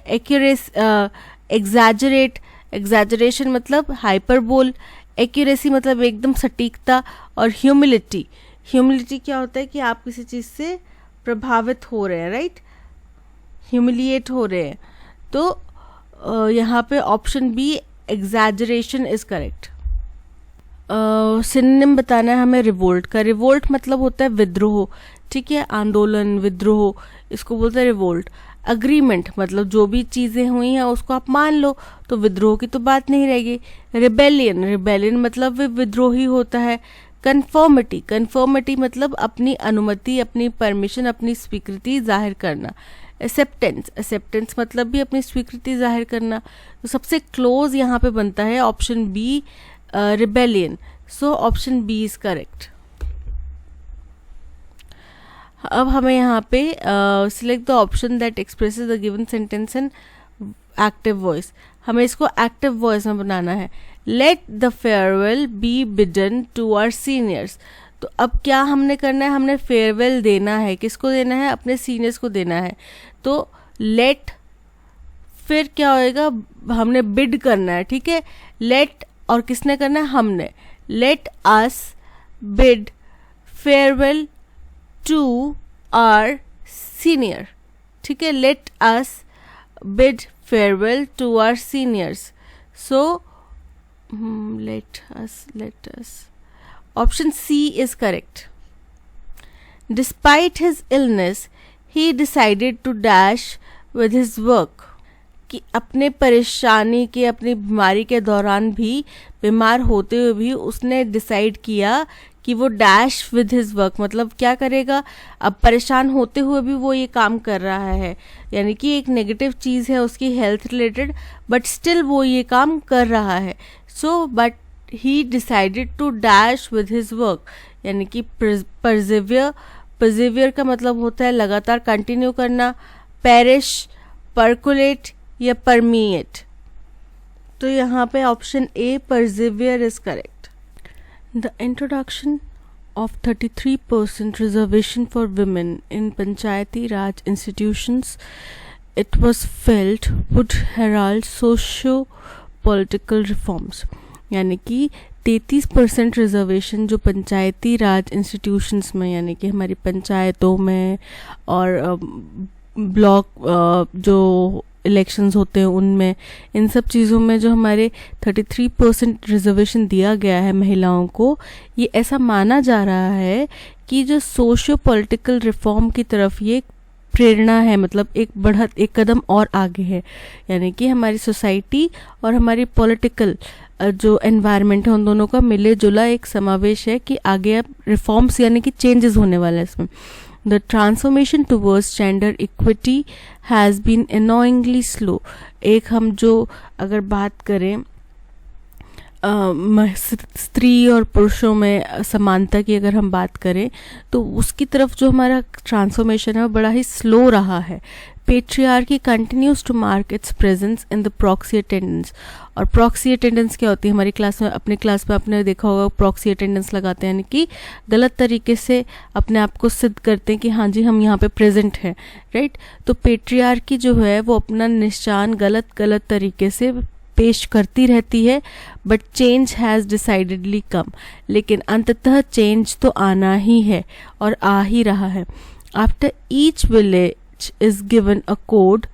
एग्जैजरेट, एग्जैजरेशन मतलब हाइपरबोल, एक्यूरेसी मतलब एकदम सटीकता, और ह्यूमिलिटी, ह्यूमिलिटी क्या होता है कि आप किसी चीज़ से प्रभावित हो रहे हैं, राइट, ह्यूमिलिएट हो रहे हैं। तो यहाँ पे option B exaggeration is correct. Synonym बताना है हमें रिवोल्ट का। रिवोल्ट मतलब होता है विद्रोह, ठीक है, आंदोलन, विद्रोह, इसको बोलते हैं रिवोल्ट। अग्रीमेंट मतलब जो भी चीज़ें हुई हैं उसको आप मान लो, तो विद्रोह की तो बात नहीं रहेगी। रिबेलियन, रिबेलियन मतलब विद्रोही होता है। कन्फर्मिटी, कन्फर्मिटी मतलब अपनी अनुमति, अपनी परमिशन, अपनी स्वीकृति जाहिर करना। एक्सेप्टेंस, एक्सेप्टेंस मतलब भी अपनी स्वीकृति जाहिर करना। तो सबसे क्लोज यहाँ पे बनता है option B, rebellion. So option B is correct. अब हमें यहाँ पे select the option that expresses the given sentence in active voice. हमें इसको एक्टिव वॉइस में बनाना है। Let the farewell be bidden to our seniors. तो अब क्या हमने करना है, हमने फेयरवेल देना है। किसको देना है, अपने सीनियर्स को देना है। तो लेट, फिर क्या होएगा, हमने बिड करना है, ठीक है। लेट और किसने करना है, हमने। Let us bid farewell to our senior, ठीक है। Let us bid farewell to our seniors. So let us option C is correct. Despite his illness he decided to dash with his work. कि अपने परेशानी के, अपनी बीमारी के दौरान भी, बीमार होते हुए भी उसने डिसाइड किया कि वो डैश विद हिज वर्क मतलब क्या करेगा, अब परेशान होते हुए भी वो ये काम कर रहा है। यानी कि एक नेगेटिव चीज़ है उसकी हेल्थ रिलेटेड, बट स्टिल वो ये काम कर रहा है। So but he decided to dash with his work, यानी कि परसिवियर, परसिवियर का मतलब होता है लगातार कंटिन्यू करना। पेरिश, परकुलेट या परमिएट। तो यहाँ पे option A persevere is correct. The introduction of 33% reservation for women in Panchayati Raj institutions, it was felt would herald socio-political reforms. यानी कि 33% रिजर्वेशन जो पंचायती राज इंस्टीट्यूशंस में, यानी कि हमारी पंचायतों में और ब्लॉक जो इलेक्शंस होते हैं उनमें, इन सब चीज़ों में जो हमारे 33% रिजर्वेशन दिया गया है महिलाओं को, ये ऐसा माना जा रहा है कि जो सोशियो पॉलिटिकल रिफॉर्म की तरफ ये प्रेरणा है, मतलब एक कदम और आगे है। यानी कि हमारी सोसाइटी और हमारी पॉलिटिकल जो एनवायरनमेंट है उन दोनों का मिले जुला एक समावेश है कि आगे अब रिफॉर्म्स यानी कि चेंजेस होने वाले हैं इसमें। The transformation towards gender equity has been annoyingly slow. एक हम जो अगर बात करें स्त्री और पुरुषों में समानता की अगर हम बात करें तो उसकी तरफ जो हमारा ट्रांसफॉर्मेशन है वो बड़ा ही स्लो रहा है। Patriarchy continues to mark its presence in the proxy attendance. और प्रॉक्सी अटेंडेंस क्या होती है, हमारी क्लास में, अपने क्लास में आपने देखा होगा प्रॉक्सी अटेंडेंस लगाते हैं, यानी कि गलत तरीके से अपने आप को सिद्ध करते हैं कि हाँ जी हम यहाँ पे प्रेजेंट हैं, राइट। तो पेट्रियार्की जो है वो अपना निशान गलत तरीके से पेश करती रहती है, बट चेंज हैज़ डिसाइडेडली कम। लेकिन अंततः चेंज तो आना ही है और आ ही रहा है। After each village is given a code.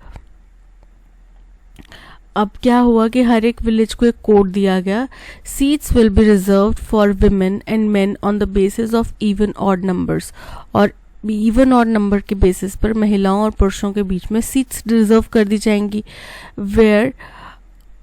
अब क्या हुआ कि हर एक विलेज को एक कोड दिया गया। Seats will be reserved for women and main on the basis of even odd numbers. और इवन ऑड नंबर के बेसिस पर महिलाओं और पुरुषों के बीच में सीट्स रिजर्व कर दी जाएंगी। वेयर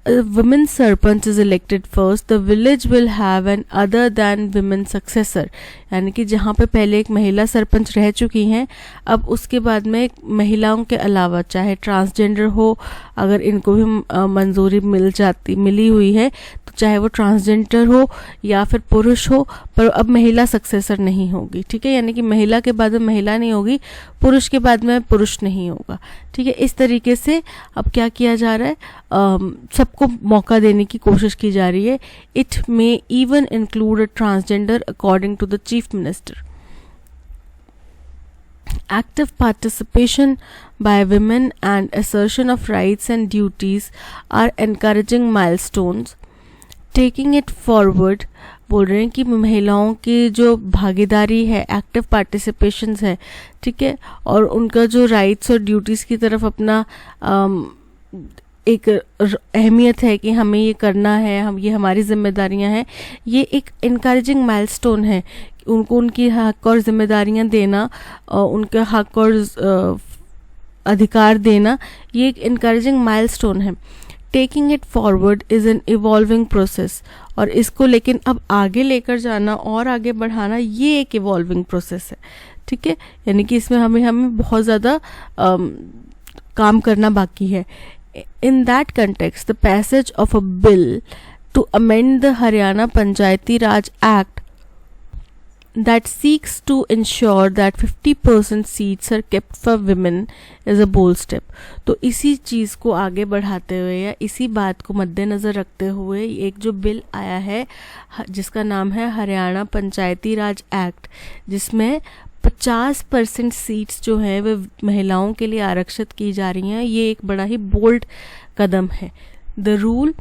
women सरपंच is elected first, the village will have an other than women successor. यानी कि जहाँ पे पहले एक महिला सरपंच रह चुकी हैं, अब उसके बाद में महिलाओं के अलावा चाहे ट्रांसजेंडर हो, अगर इनको भी मंजूरी मिली हुई है, तो चाहे वो ट्रांसजेंडर हो या फिर पुरुष हो, पर अब महिला सक्सेसर नहीं होगी, ठीक है। यानी कि महिला के बाद में महिला नहीं होगी, पुरुष के बाद में पुरुष नहीं होगा, ठीक है। इस तरीके से अब क्या किया जा रहा है, सबको मौका देने की कोशिश की जा रही है। It may even include a transgender according to the chief minister. Active participation by women and assertion of rights and duties are encouraging milestones. Taking it forward, बोल रहे हैं कि महिलाओं की जो भागीदारी है, एक्टिव पार्टिसिपेशन है, ठीक है, और उनका जो राइट्स और ड्यूटीज़ की तरफ अपना एक अहमियत है कि हमें ये करना है, हम ये हमारी जिम्मेदारियां हैं, ये एक इनकरेजिंग माइलस्टोन है। उनको उनकी हक और जिम्मेदारियां देना, उनके हक और अधिकार देना, ये एक इनकरेजिंग माइलस्टोन है। Taking it forward is an evolving process, और इसको लेकिन अब आगे लेकर जाना और आगे बढ़ाना, ये एक इवॉल्विंग प्रोसेस है, ठीक है। यानी कि इसमें हमें बहुत ज़्यादा काम करना बाकी है। In that context the passage of a bill to amend the Haryana Panchayati Raj Act that seeks to ensure that 50% seats are kept for women is a bold step। तो इसी चीज़ को आगे बढ़ाते हुए या इसी बात को मद्देनज़र रखते हुए एक जो बिल आया है जिसका नाम है हरियाणा पंचायती राज एक्ट, जिसमें 50% सीट्स जो हैं वे महिलाओं के लिए आरक्षित की जा रही हैं, ये एक बड़ा ही बोल्ड कदम है। The rule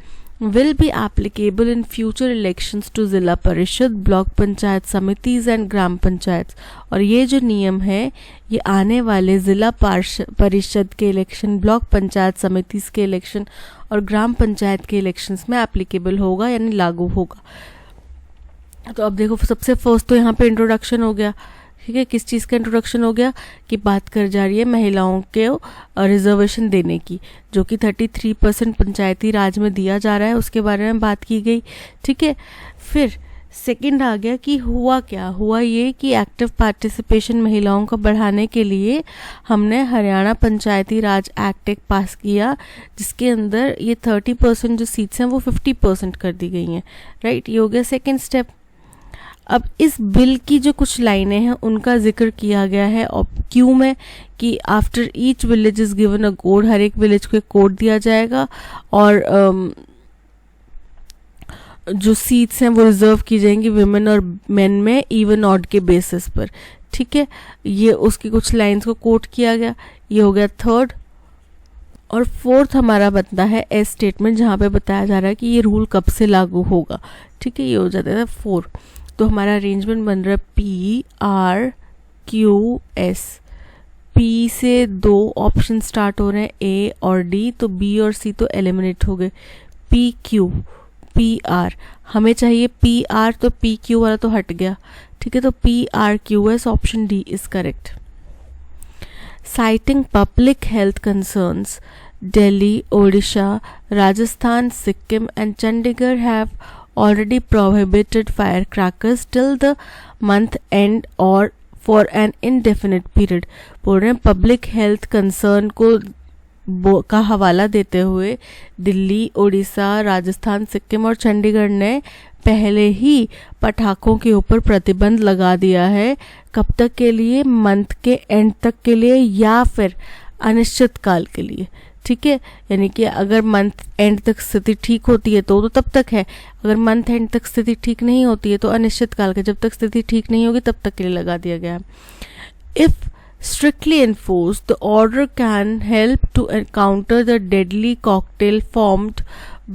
will be applicable in future elections to जिला परिषद, ब्लॉक पंचायत समितिज एंड ग्राम पंचायत। और ये जो नियम है ये आने वाले ज़िला परिषद के इलेक्शन, ब्लॉक पंचायत समितिज के इलेक्शन और ग्राम पंचायत के इलेक्शंस में एप्लीकेबल होगा, यानी लागू होगा। तो अब देखो, सबसे फर्स्ट तो यहाँ पे इंट्रोडक्शन हो गया, ठीक है। किस चीज़ का इंट्रोडक्शन हो गया कि बात कर जा रही है महिलाओं के रिजर्वेशन देने की, जो कि 33% पंचायती राज में दिया जा रहा है, उसके बारे में बात की गई, ठीक है। फिर सेकंड आ गया कि हुआ क्या, हुआ ये कि एक्टिव पार्टिसिपेशन महिलाओं को बढ़ाने के लिए हमने हरियाणा पंचायती राज एक्ट एक पास किया, जिसके अंदर ये 30% जो सीट्स हैं वो 50% कर दी गई हैं, राइट। ये हो गया सेकेंड स्टेप। अब इस बिल की जो कुछ लाइनें हैं उनका जिक्र किया गया है और क्यों में कि after each village is given a code, हर एक विलेज को एक कोड दिया जाएगा और जो सीट्स हैं वो रिजर्व की जाएंगी विमेन और मेन में इवन ऑड के बेसिस पर, ठीक है। ये उसकी कुछ लाइंस को कोट किया गया। ये हो गया थर्ड। और फोर्थ हमारा बनता है एस स्टेटमेंट, जहाँ पे बताया जा रहा है कि ये रूल कब से लागू होगा, ठीक है। ये हो जाता है 4। तो हमारा अरेंजमेंट बन रहा है PRQS। पी से 2 ऑप्शन स्टार्ट हो रहे हैं, A और D, तो B और C तो एलिमिनेट हो गए। PQ PR, हमें चाहिए PR, तो PQ वाला तो हट गया, ठीक है। तो PRQS option D is correct. Citing public health concerns, Delhi, Odisha, Rajasthan, Sikkim and Chandigarh have already prohibited firecrackers till the month end or for an indefinite period। बोल रहे हैं पब्लिक हेल्थ कंसर्न का हवाला देते हुए दिल्ली, उड़ीसा, राजस्थान, सिक्किम और चंडीगढ़ ने पहले ही पटाखों के ऊपर प्रतिबंध लगा दिया है। कब तक के लिए? मंथ के एंड तक के लिए या फिर अनिश्चित काल के लिए, ठीक है। यानी कि अगर मंथ एंड तक स्थिति ठीक होती है तो तब तक है, अगर मंथ एंड तक स्थिति ठीक नहीं होती है तो अनिश्चित काल के, जब तक स्थिति ठीक नहीं होगी तब तक के लिए लगा दिया गया है। If strictly enforced, the order can help to counter the deadly cocktail formed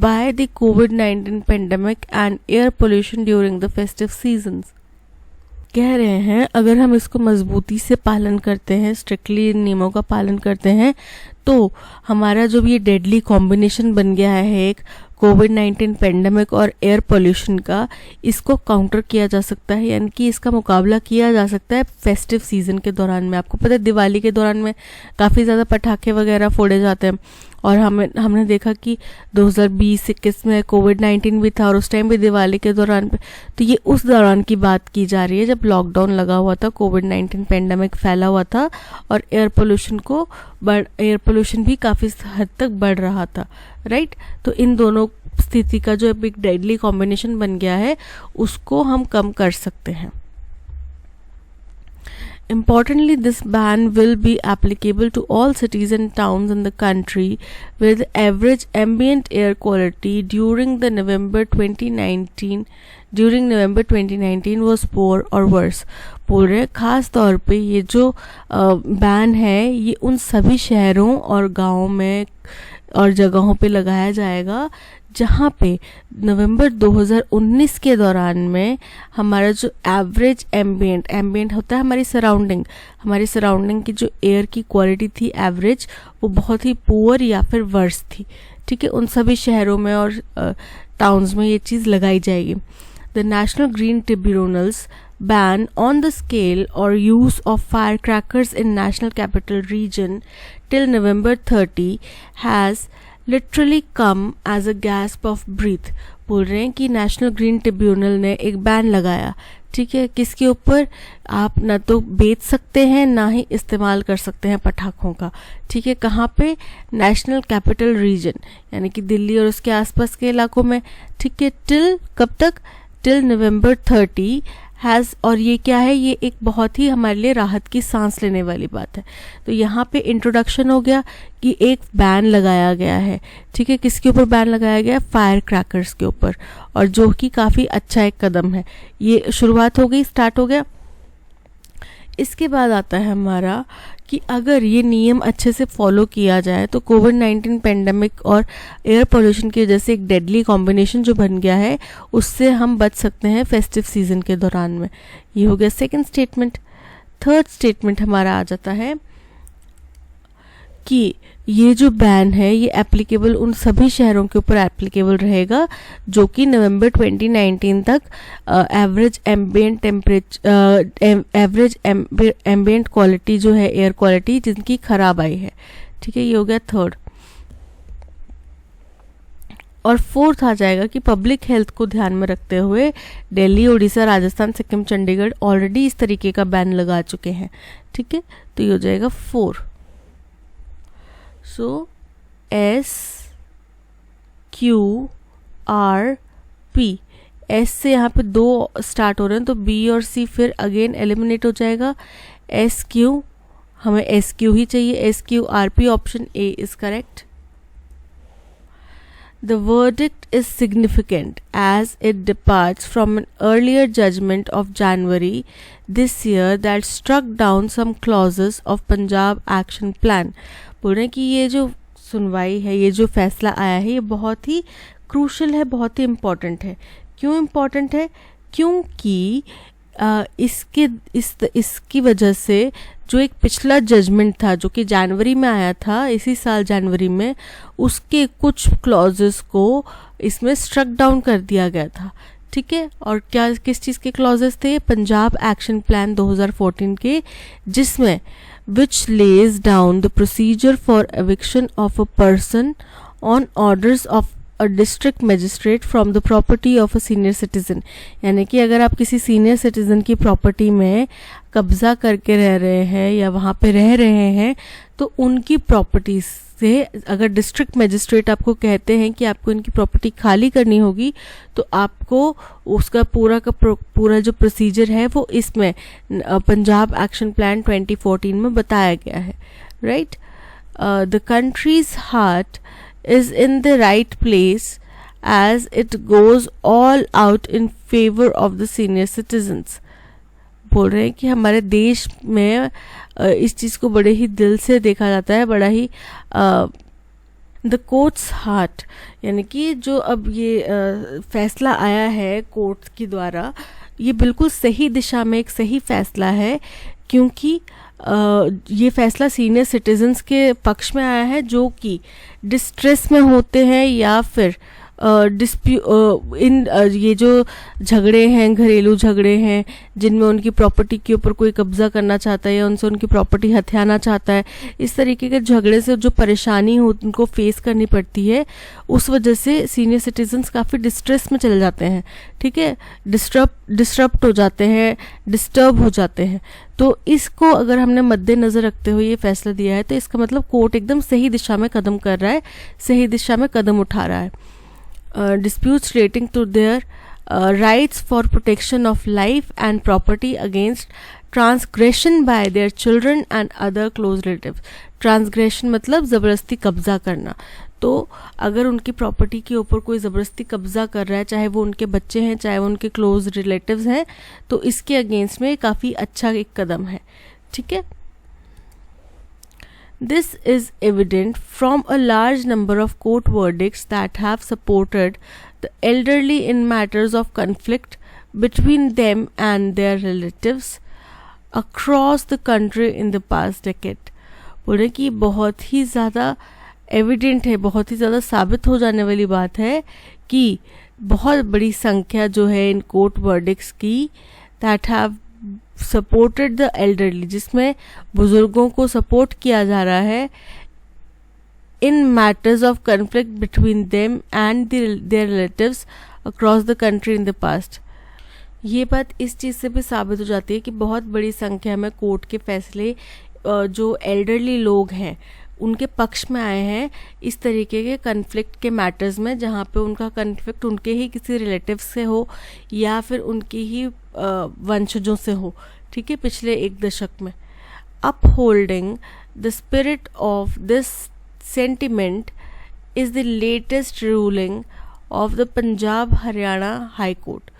by the COVID-19 pandemic and air pollution during the festive seasons। कह रहे हैं अगर हम इसको मजबूती से पालन करते हैं, स्ट्रिक्टली नियमों का पालन करते हैं, तो हमारा जो ये डेडली कॉम्बिनेशन बन गया है एक कोविड-19 पेंडेमिक और एयर पोल्यूशन का, इसको काउंटर किया जा सकता है, यानी कि इसका मुकाबला किया जा सकता है फेस्टिव सीजन के दौरान में। आपको पता है दिवाली के दौरान में काफ़ी ज़्यादा पटाखे वगैरह फोड़े जाते हैं, और हमने देखा कि 2020-21 में कोविड-19 भी था और उस टाइम भी दिवाली के दौरान पे, तो ये उस दौरान की बात की जा रही है जब लॉकडाउन लगा हुआ था, कोविड-19 पेंडेमिक फैला हुआ था और एयर पोल्यूशन भी काफ़ी हद तक बढ़ रहा था, राइट। तो इन दोनों स्थिति का जो एक डेडली कॉम्बिनेशन बन गया है उसको हम कम कर सकते हैं। Importantly, this ban will be applicable to all cities and towns in the country with average ambient air quality during November 2019 was poor or worse। बोल रहे हैं खास तौर पे ये जो बैन है ये उन सभी शहरों और गांवों में और जगहों पे लगाया जाएगा जहाँ पे नवंबर 2019 के दौरान में हमारा जो एवरेज एम्बिएंट होता है हमारी सराउंडिंग की जो एयर की क्वालिटी थी एवरेज, वो बहुत ही पुअर या फिर वर्स थी, ठीक है। उन सभी शहरों में और टाउन्स में ये चीज़ लगाई जाएगी। the National Green Tribunal's ban on the sale or use of firecrackers in National Capital Region till November 30 has literally come as a gasp of breath. बोल रहे हैं कि नेशनल ग्रीन ट्रिब्यूनल ने एक बैन लगाया, ठीक है, किसके ऊपर? आप ना तो बेच सकते हैं ना ही इस्तेमाल कर सकते हैं पटाखों का, ठीक है। कहाँ पे? नेशनल कैपिटल रीजन यानी कि दिल्ली और उसके आसपास के इलाकों में, ठीक है। टिल कब तक? टिल नवंबर 30 हैज़, और ये क्या है? ये एक बहुत ही हमारे लिए राहत की सांस लेने वाली बात है। तो यहाँ पे इंट्रोडक्शन हो गया कि एक बैन लगाया गया है, ठीक है। किसके ऊपर बैन लगाया गया? फायर क्रैकर्स के ऊपर, और जो कि काफ़ी अच्छा एक कदम है। ये शुरुआत हो गई, स्टार्ट हो गया। इसके बाद आता है हमारा कि अगर ये नियम अच्छे से फॉलो किया जाए तो कोविड-19 पेंडेमिक और एयर पोल्यूशन की वजह से एक डेडली कॉम्बिनेशन जो बन गया है उससे हम बच सकते हैं फेस्टिव सीजन के दौरान में। ये हो गया सेकंड स्टेटमेंट। थर्ड स्टेटमेंट हमारा आ जाता है कि ये जो बैन है ये एप्लीकेबल उन सभी शहरों के ऊपर एप्लीकेबल रहेगा जो कि नवंबर 2019 तक एवरेज एम्बिएंट क्वालिटी जो है, एयर क्वालिटी जिनकी खराब आई है, ठीक है। ये हो गया थर्ड। और फोर्थ आ जाएगा कि पब्लिक हेल्थ को ध्यान में रखते हुए दिल्ली, उड़ीसा, राजस्थान, सिक्किम, चंडीगढ़ ऑलरेडी इस तरीके का बैन लगा चुके हैं, ठीक है। तो ये हो जाएगा 4। सो S Q R P, S से यहाँ पे 2 स्टार्ट हो रहे हैं तो B और C फिर अगेन एलिमिनेट हो जाएगा। S Q, हमें S Q ही चाहिए। S Q R P, option A is correct. The verdict is significant as it departs from an earlier judgment of January this year that struck down some clauses of Punjab Action Plan. बोल रहे हैं कि ये जो सुनवाई है, ये जो फैसला आया है, ये बहुत ही क्रूशल है, बहुत ही इम्पॉर्टेंट है। क्यों इम्पॉर्टेंट है? क्योंकि इसकी वजह से जो एक पिछला जजमेंट था जो कि जनवरी में आया था, इसी साल जनवरी में, उसके कुछ क्लॉजेस को इसमें स्ट्रक डाउन कर दिया गया था, ठीक है। और क्या, किस चीज़ के क्लॉजेस थे? पंजाब एक्शन प्लान 2014 के, जिसमें which lays down the procedure for eviction of a person on orders of a district magistrate from the property of a senior citizen. यानी कि अगर आप किसी सीनियर सिटीजन की प्रॉपर्टी में कब्जा करके रह रहे हैं या वहाँ पे रह रहे हैं तो उनकी प्रॉपर्टी से अगर डिस्ट्रिक्ट मजिस्ट्रेट आपको कहते हैं कि आपको इनकी प्रॉपर्टी खाली करनी होगी तो आपको उसका पूरा जो प्रोसीजर है वो इसमें पंजाब एक्शन प्लान 2014 में बताया गया है, right. The countries heart is in the right place as it goes all out in favor of the senior citizens. बोल रहे हैं कि हमारे देश में इस चीज़ को बड़े ही दिल से देखा जाता है, बड़ा ही द कोर्ट्स हार्ट, यानी कि जो अब ये फैसला आया है कोर्ट के द्वारा, ये बिल्कुल सही दिशा में एक सही फैसला है, क्योंकि ये फैसला सीनियर सिटीजन्स के पक्ष में आया है जो कि डिस्ट्रेस में होते हैं या फिर ये जो झगड़े हैं, घरेलू झगड़े हैं, जिनमें उनकी प्रॉपर्टी के ऊपर कोई कब्जा करना चाहता है या उनसे उनकी प्रॉपर्टी हथियाना चाहता है, इस तरीके के झगड़े से जो परेशानी हो उनको फेस करनी पड़ती है, उस वजह से सीनियर सिटीजन्स काफ़ी डिस्ट्रेस में चले जाते हैं, ठीक है, डिस्टर्ब हो जाते हैं, डिस्टर्ब हो जाते हैं। तो इसको अगर हमने मद्देनज़र रखते हुए ये फैसला दिया है तो इसका मतलब कोर्ट एकदम सही दिशा में कदम कर रहा है, सही दिशा में कदम उठा रहा है। Disputes relating to their rights for protection of life and property against transgression by their children and other close relatives. Transgression मतलब ज़बरदस्ती कब्जा करना। तो अगर उनकी प्रॉपर्टी के ऊपर कोई ज़बरदस्ती कब्जा कर रहा है, चाहे वो उनके बच्चे हैं, चाहे वो उनके क्लोज रिलेटिव्स हैं, तो इसके अगेंस्ट में काफ़ी अच्छा एक कदम है, ठीक है। This is evident from a large number of court verdicts that have supported the elderly in matters of conflict between them and their relatives across the country in the past decade. बोले कि बहुत ही ज़्यादा evident है, बहुत ही ज़्यादा साबित हो जाने वाली बात है कि बहुत बड़ी संख्या जो है इन कोर्ट वर्डिक्ट्स की that have supported the elderly, जिसमें बुजुर्गों को सपोर्ट किया जा रहा है in matters of conflict between them and their relatives across the country in the past. ये बात इस चीज़ से भी साबित हो जाती है कि बहुत बड़ी संख्या में कोर्ट के फैसले जो एल्डरली लोग हैं उनके पक्ष में आए हैं इस तरीके के कन्फ्लिक्ट के मैटर्स में, जहाँ पे उनका कन्फ्लिक्ट उनके ही किसी रिलेटिव से हो या फिर उनकी ही वंशजों से हो, ठीक है, पिछले एक दशक में। Upholding the spirit of this sentiment is the latest ruling of the Punjab Haryana high court,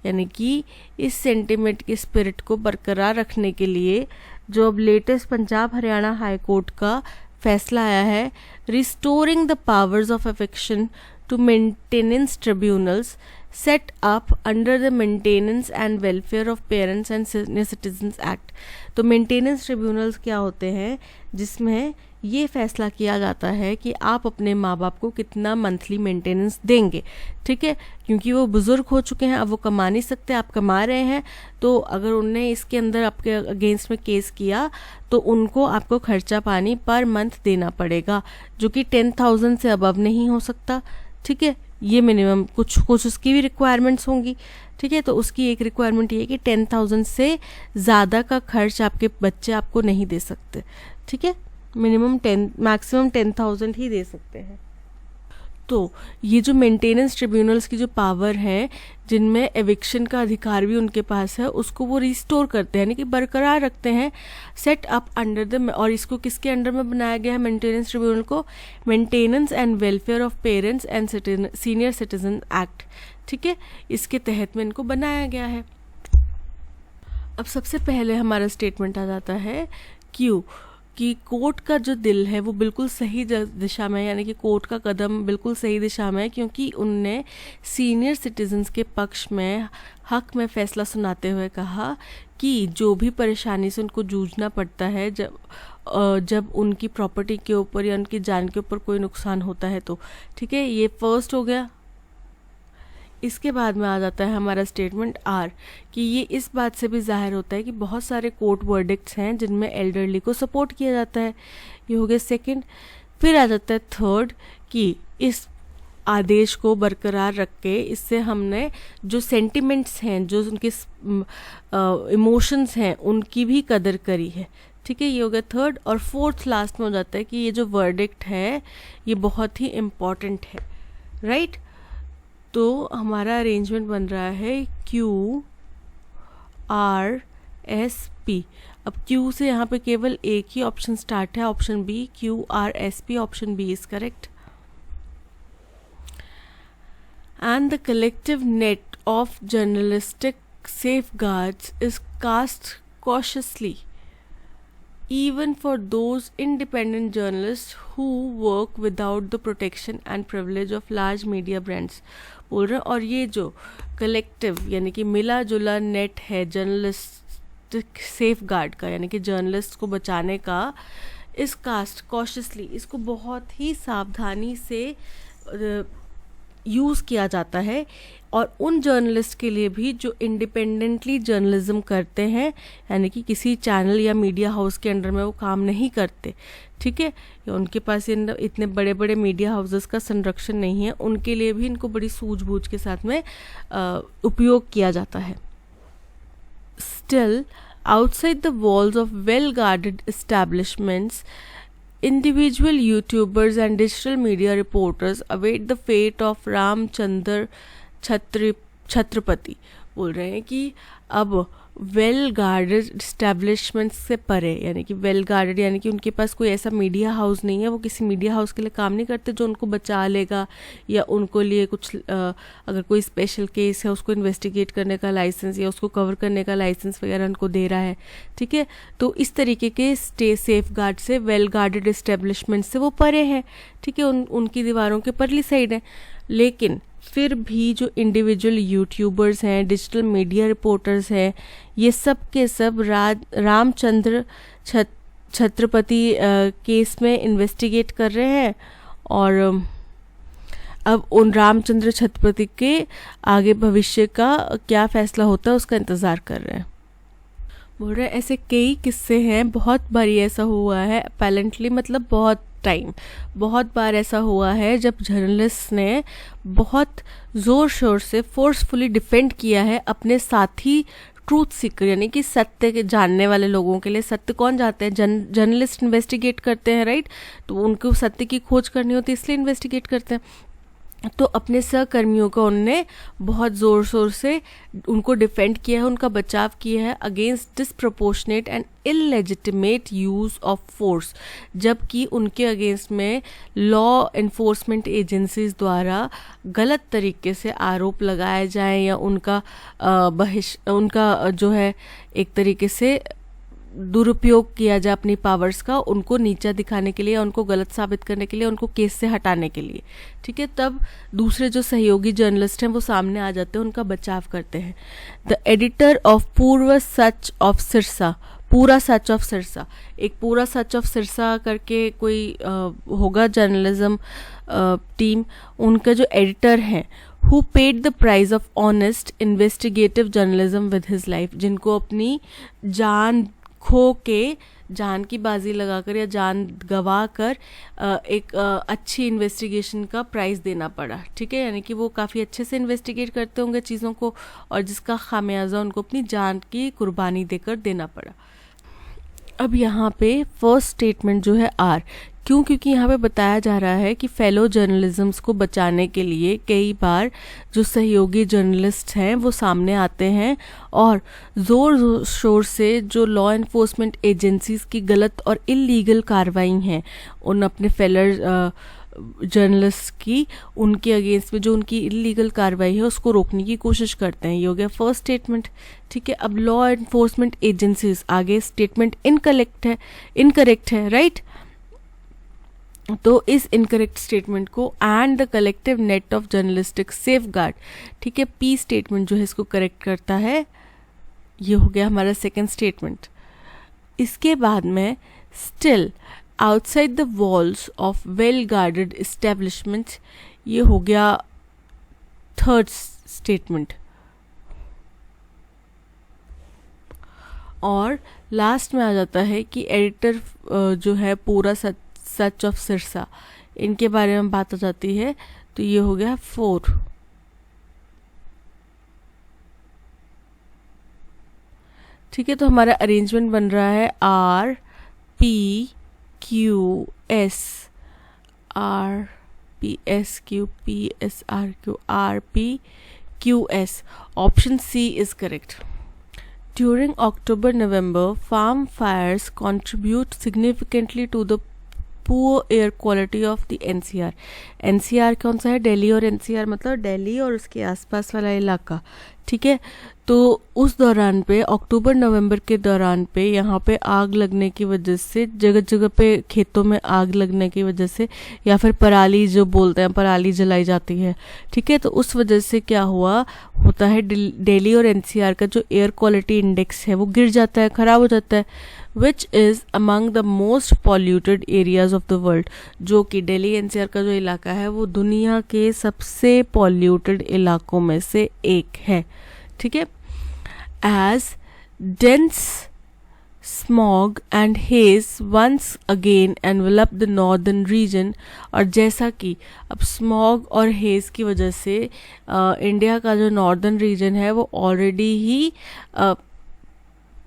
यानी कि इस सेंटिमेंट के स्पिरिट को बरकरार रखने के लिए जो अब latest Punjab Haryana high court का फैसला आया है, restoring the powers of eviction to maintenance tribunals set up under the maintenance and welfare of parents and senior citizens act. तो मेंटेनेंस ट्रिब्यूनल्स क्या होते हैं, जिसमें ये फैसला किया जाता है कि आप अपने माँ बाप को कितना मंथली मेंटेनेंस देंगे, ठीक है, क्योंकि वो बुज़ुर्ग हो चुके हैं, अब वो कमा नहीं सकते, आप कमा रहे हैं, तो अगर उनने इसके अंदर आपके अगेंस्ट में केस किया तो उनको आपको खर्चा पानी पर मंथ देना पड़ेगा, जो कि 10,000 से अबव नहीं हो सकता, ठीक है। ये मिनिमम कुछ उसकी भी रिक्वायरमेंट्स होंगी, ठीक है। तो उसकी एक रिक्वायरमेंट ये है कि 10,000 से ज़्यादा का खर्च आपके बच्चे आपको नहीं दे सकते, ठीक है, मैक्सिमम 10,000 ही दे सकते हैं। तो ये जो मेंटेनेंस ट्रिब्यूनल्स की जो पावर है, जिनमें एविक्शन का अधिकार भी उनके पास है, उसको वो रिस्टोर करते हैं, यानी कि बरकरार रखते हैं, सेट अप अंडर द, और इसको किसके अंडर में बनाया गया है मेंटेनेंस ट्रिब्यूनल को, maintenance and welfare of parents and senior citizen act, ठीक है, इसके तहत में इनको बनाया गया है। अब सबसे पहले हमारा स्टेटमेंट आ जाता है क्यों कि कोर्ट का जो दिल है वो बिल्कुल सही दिशा में है, यानी कि कोर्ट का कदम बिल्कुल सही दिशा में है, क्योंकि उनने सीनियर सिटीजन्स के पक्ष में हक में फैसला सुनाते हुए कहा कि जो भी परेशानी से उनको जूझना पड़ता है जब उनकी प्रॉपर्टी के ऊपर या उनकी जान के ऊपर कोई नुकसान होता है, तो ठीक है, ये फर्स्ट हो गया। इसके बाद में आ जाता है हमारा स्टेटमेंट आर, कि ये इस बात से भी जाहिर होता है कि बहुत सारे कोर्ट वर्डिक्ट्स हैं जिनमें एल्डरली को सपोर्ट किया जाता है, ये हो गया सेकंड। फिर आ जाता है थर्ड, कि इस आदेश को बरकरार रख के इससे हमने जो सेंटिमेंट्स हैं, जो उनके इमोशंस हैं, उनकी भी कदर करी है, ठीक है, ये हो गया थर्ड। और फोर्थ लास्ट में हो जाता है कि ये जो वर्डिक्ट है ये बहुत ही इम्पॉर्टेंट है, राइट। तो हमारा अरेंजमेंट बन रहा है Q R S P। अब Q से यहाँ पे केवल एक ही ऑप्शन स्टार्ट है, option B, Q R S P, option B is correct. And the collective net of journalistic safeguards is cast cautiously even for those independent journalists who work without the protection and privilege of large media brands, बोल रहे हैं। और ये जो collective यानी कि मिला जुला नेट है जर्नलिस्टिक सेफ गार्ड का, यानी कि जर्नलिस्ट को बचाने का, इस कास्ट कॉशियसली, इसको बहुत ही सावधानी से यूज़ किया जाता है, और उन जर्नलिस्ट के लिए भी जो इंडिपेंडेंटली जर्नलिज्म करते हैं, यानी कि किसी चैनल या मीडिया हाउस के अंडर में वो काम नहीं करते, ठीक है, या उनके पास इतने बड़े बड़े मीडिया हाउसेस का संरक्षण नहीं है, उनके लिए भी इनको बड़ी सूझबूझ के साथ में उपयोग किया जाता है। Still outside the walls of well guarded establishments, individual YouTubers and digital media reporters await the fate of Ramchandra Chhatrapati, बोल रहे हैं कि अब वेल गार्डेड एस्टैब्लिशमेंट्स से परे, यानी कि वेल गार्डेड यानी कि उनके पास कोई ऐसा मीडिया हाउस नहीं है, वो किसी मीडिया हाउस के लिए काम नहीं करते जो उनको बचा लेगा या उनको लिए कुछ अगर कोई स्पेशल केस है उसको इन्वेस्टिगेट करने का लाइसेंस या उसको कवर करने का लाइसेंस वगैरह उनको दे रहा है, ठीक है। तो इस तरीके के सेफ गार्ड से, वेल गार्डेड एस्टेब्लिशमेंट से वो परे हैं, ठीक है, उनकी दीवारों के परली साइड है। लेकिन फिर भी जो इंडिविजुअल यूट्यूबर्स हैं, डिजिटल मीडिया रिपोर्टर्स हैं, ये सब के सब रामचंद्र छत्रपति केस में इन्वेस्टिगेट कर रहे हैं, और अब उन रामचंद्र छत्रपति के आगे भविष्य का क्या फैसला होता है उसका इंतज़ार कर रहे हैं। बोल रहे हैं ऐसे कई किस्से हैं, बहुत बारी ऐसा हुआ है अपैरेंटली, मतलब बहुत बार ऐसा हुआ है जब जर्नलिस्ट ने बहुत ज़ोर शोर से फोर्सफुली डिफेंड किया है अपने साथी ट्रूथ सीकर, यानी कि सत्य के जानने वाले लोगों के लिए। सत्य कौन जानते हैं? जर्नलिस्ट इन्वेस्टिगेट करते हैं, राइट? तो उनको सत्य की खोज करनी होती है, इसलिए इन्वेस्टिगेट करते हैं। तो अपने सहकर्मियों का उनने बहुत ज़ोर शोर से उनको डिफेंड किया है, उनका बचाव किया है against disproportionate and illegitimate use of force, जबकि उनके अगेंस्ट में लॉ एनफोर्समेंट एजेंसीज द्वारा गलत तरीके से आरोप लगाए जाए या उनका उनका जो है एक तरीके से दुरुपयोग किया जाए अपनी पावर्स का, उनको नीचा दिखाने के लिए, उनको गलत साबित करने के लिए, उनको केस से हटाने के लिए। ठीक है, तब दूसरे जो सहयोगी जर्नलिस्ट हैं वो सामने आ जाते हैं, उनका बचाव करते हैं। द एडिटर ऑफ पूरा सच ऑफ सिरसा, एक पूरा सच ऑफ सिरसा करके कोई होगा जर्नलिज्म टीम, उनका जो एडिटर हैं who paid the price of honest investigative journalism with his life, जिनको अपनी जान खो के, जान की बाजी लगाकर या जान गवा कर एक अच्छी इन्वेस्टिगेशन का प्राइस देना पड़ा। ठीक है, यानी कि वो काफ़ी अच्छे से इन्वेस्टिगेट करते होंगे चीज़ों को और जिसका खामियाजा उनको अपनी जान की कुर्बानी देकर देना पड़ा। अब यहाँ पे फर्स्ट स्टेटमेंट जो है आर, क्योंकि यहाँ पे बताया जा रहा है कि फेलो जर्नलिज्म्स को बचाने के लिए कई बार जो सहयोगी जर्नलिस्ट हैं वो सामने आते हैं और ज़ोर शोर से जो लॉ एनफोर्समेंट एजेंसीज़ की गलत और इलीगल कार्रवाई हैं उन अपने फेलर जर्नलिस्ट की, उनके अगेंस्ट में जो उनकी इलीगल कार्रवाई है उसको रोकने की कोशिश करते हैं। ये हो गया फर्स्ट स्टेटमेंट। ठीक है, अब लॉ एनफोर्समेंट एजेंसीज, आगे स्टेटमेंट इनकरेक्ट है, राइट? तो इस इनकरेक्ट स्टेटमेंट को and the collective net of journalistic safeguard, ठीक है, पी स्टेटमेंट जो है इसको करेक्ट करता है। ये हो गया हमारा सेकंड स्टेटमेंट। इसके बाद में still outside the walls of well guarded establishment, ये हो गया थर्ड स्टेटमेंट। और लास्ट में आ जाता है कि एडिटर जो है पूरा सच ऑफ सिरसा, इनके बारे में बात हो जाती है। तो ये हो गया 4। ठीक है, तो हमारा अरेंजमेंट बन रहा है R P Q S, R P S Q, P S R Q, R P Q S. Option C is correct. During October-November, farm fires contribute significantly to the poor air quality of the NCR. NCR कौन सा है? दिल्ली, और NCR मतलब दिल्ली और उसके आसपास वाला इलाका। ठीक है, तो उस दौरान पे अक्टूबर नवंबर के दौरान पे यहाँ पे आग लगने की वजह से, जगह जगह पे खेतों में आग लगने की वजह से, या फिर पराली जो बोलते हैं, पराली जलाई जाती है। ठीक है, तो उस वजह से क्या होता है दिल्ली और NCR का जो एयर क्वालिटी इंडेक्स है वो गिर जाता है, ख़राब हो जाता है। Which is among the most polluted areas of the world, जो कि दिल्ली NCR का जो इलाका है वो दुनिया के सबसे पॉल्यूटेड इलाकों में से एक है। ठीक है, as dense smog and haze once again envelop the northern region, और जैसा कि अब स्मॉग और हेज की वजह से इंडिया का जो नॉर्दर्न रीजन है वो ऑलरेडी ही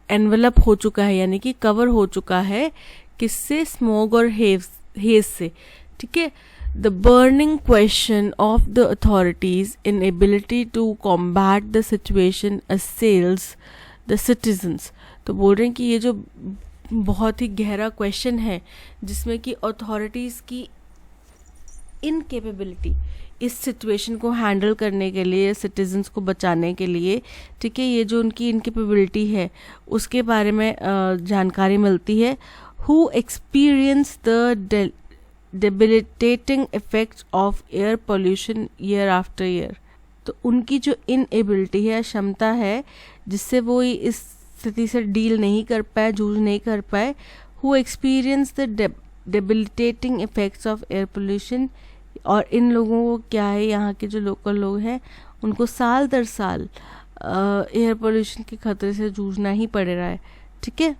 एनवेलप हो चुका है, यानी कि कवर हो चुका है, किससे? स्मॉग और हेज से। ठीक है, the burning question of the authorities' inability to combat the situation assails the citizens। तो बोल रहे हैं कि ये जो बहुत ही गहरा क्वेश्चन है जिसमें कि अथॉरिटीज़ की इनकेपेबिलिटी इस सिचुएशन को हैंडल करने के लिए, सिटीजन्स को बचाने के लिए, ठीक है, ये जो उनकी इनकेपेबिलिटी है उसके बारे में जानकारी मिलती है। Who experience the debilitating effects of air pollution year after year, तो उनकी जो इनएबिलिटी है, क्षमता है जिससे वो इस स्थिति से डील नहीं कर पाए, जूझ नहीं कर पाए। Who experience the debilitating effects of air pollution और इन लोगों को क्या है, यहाँ के जो लोकल लोग हैं उनको साल दर साल एयर पोल्यूशन के खतरे से जूझना ही पड़ रहा है, ठीक है।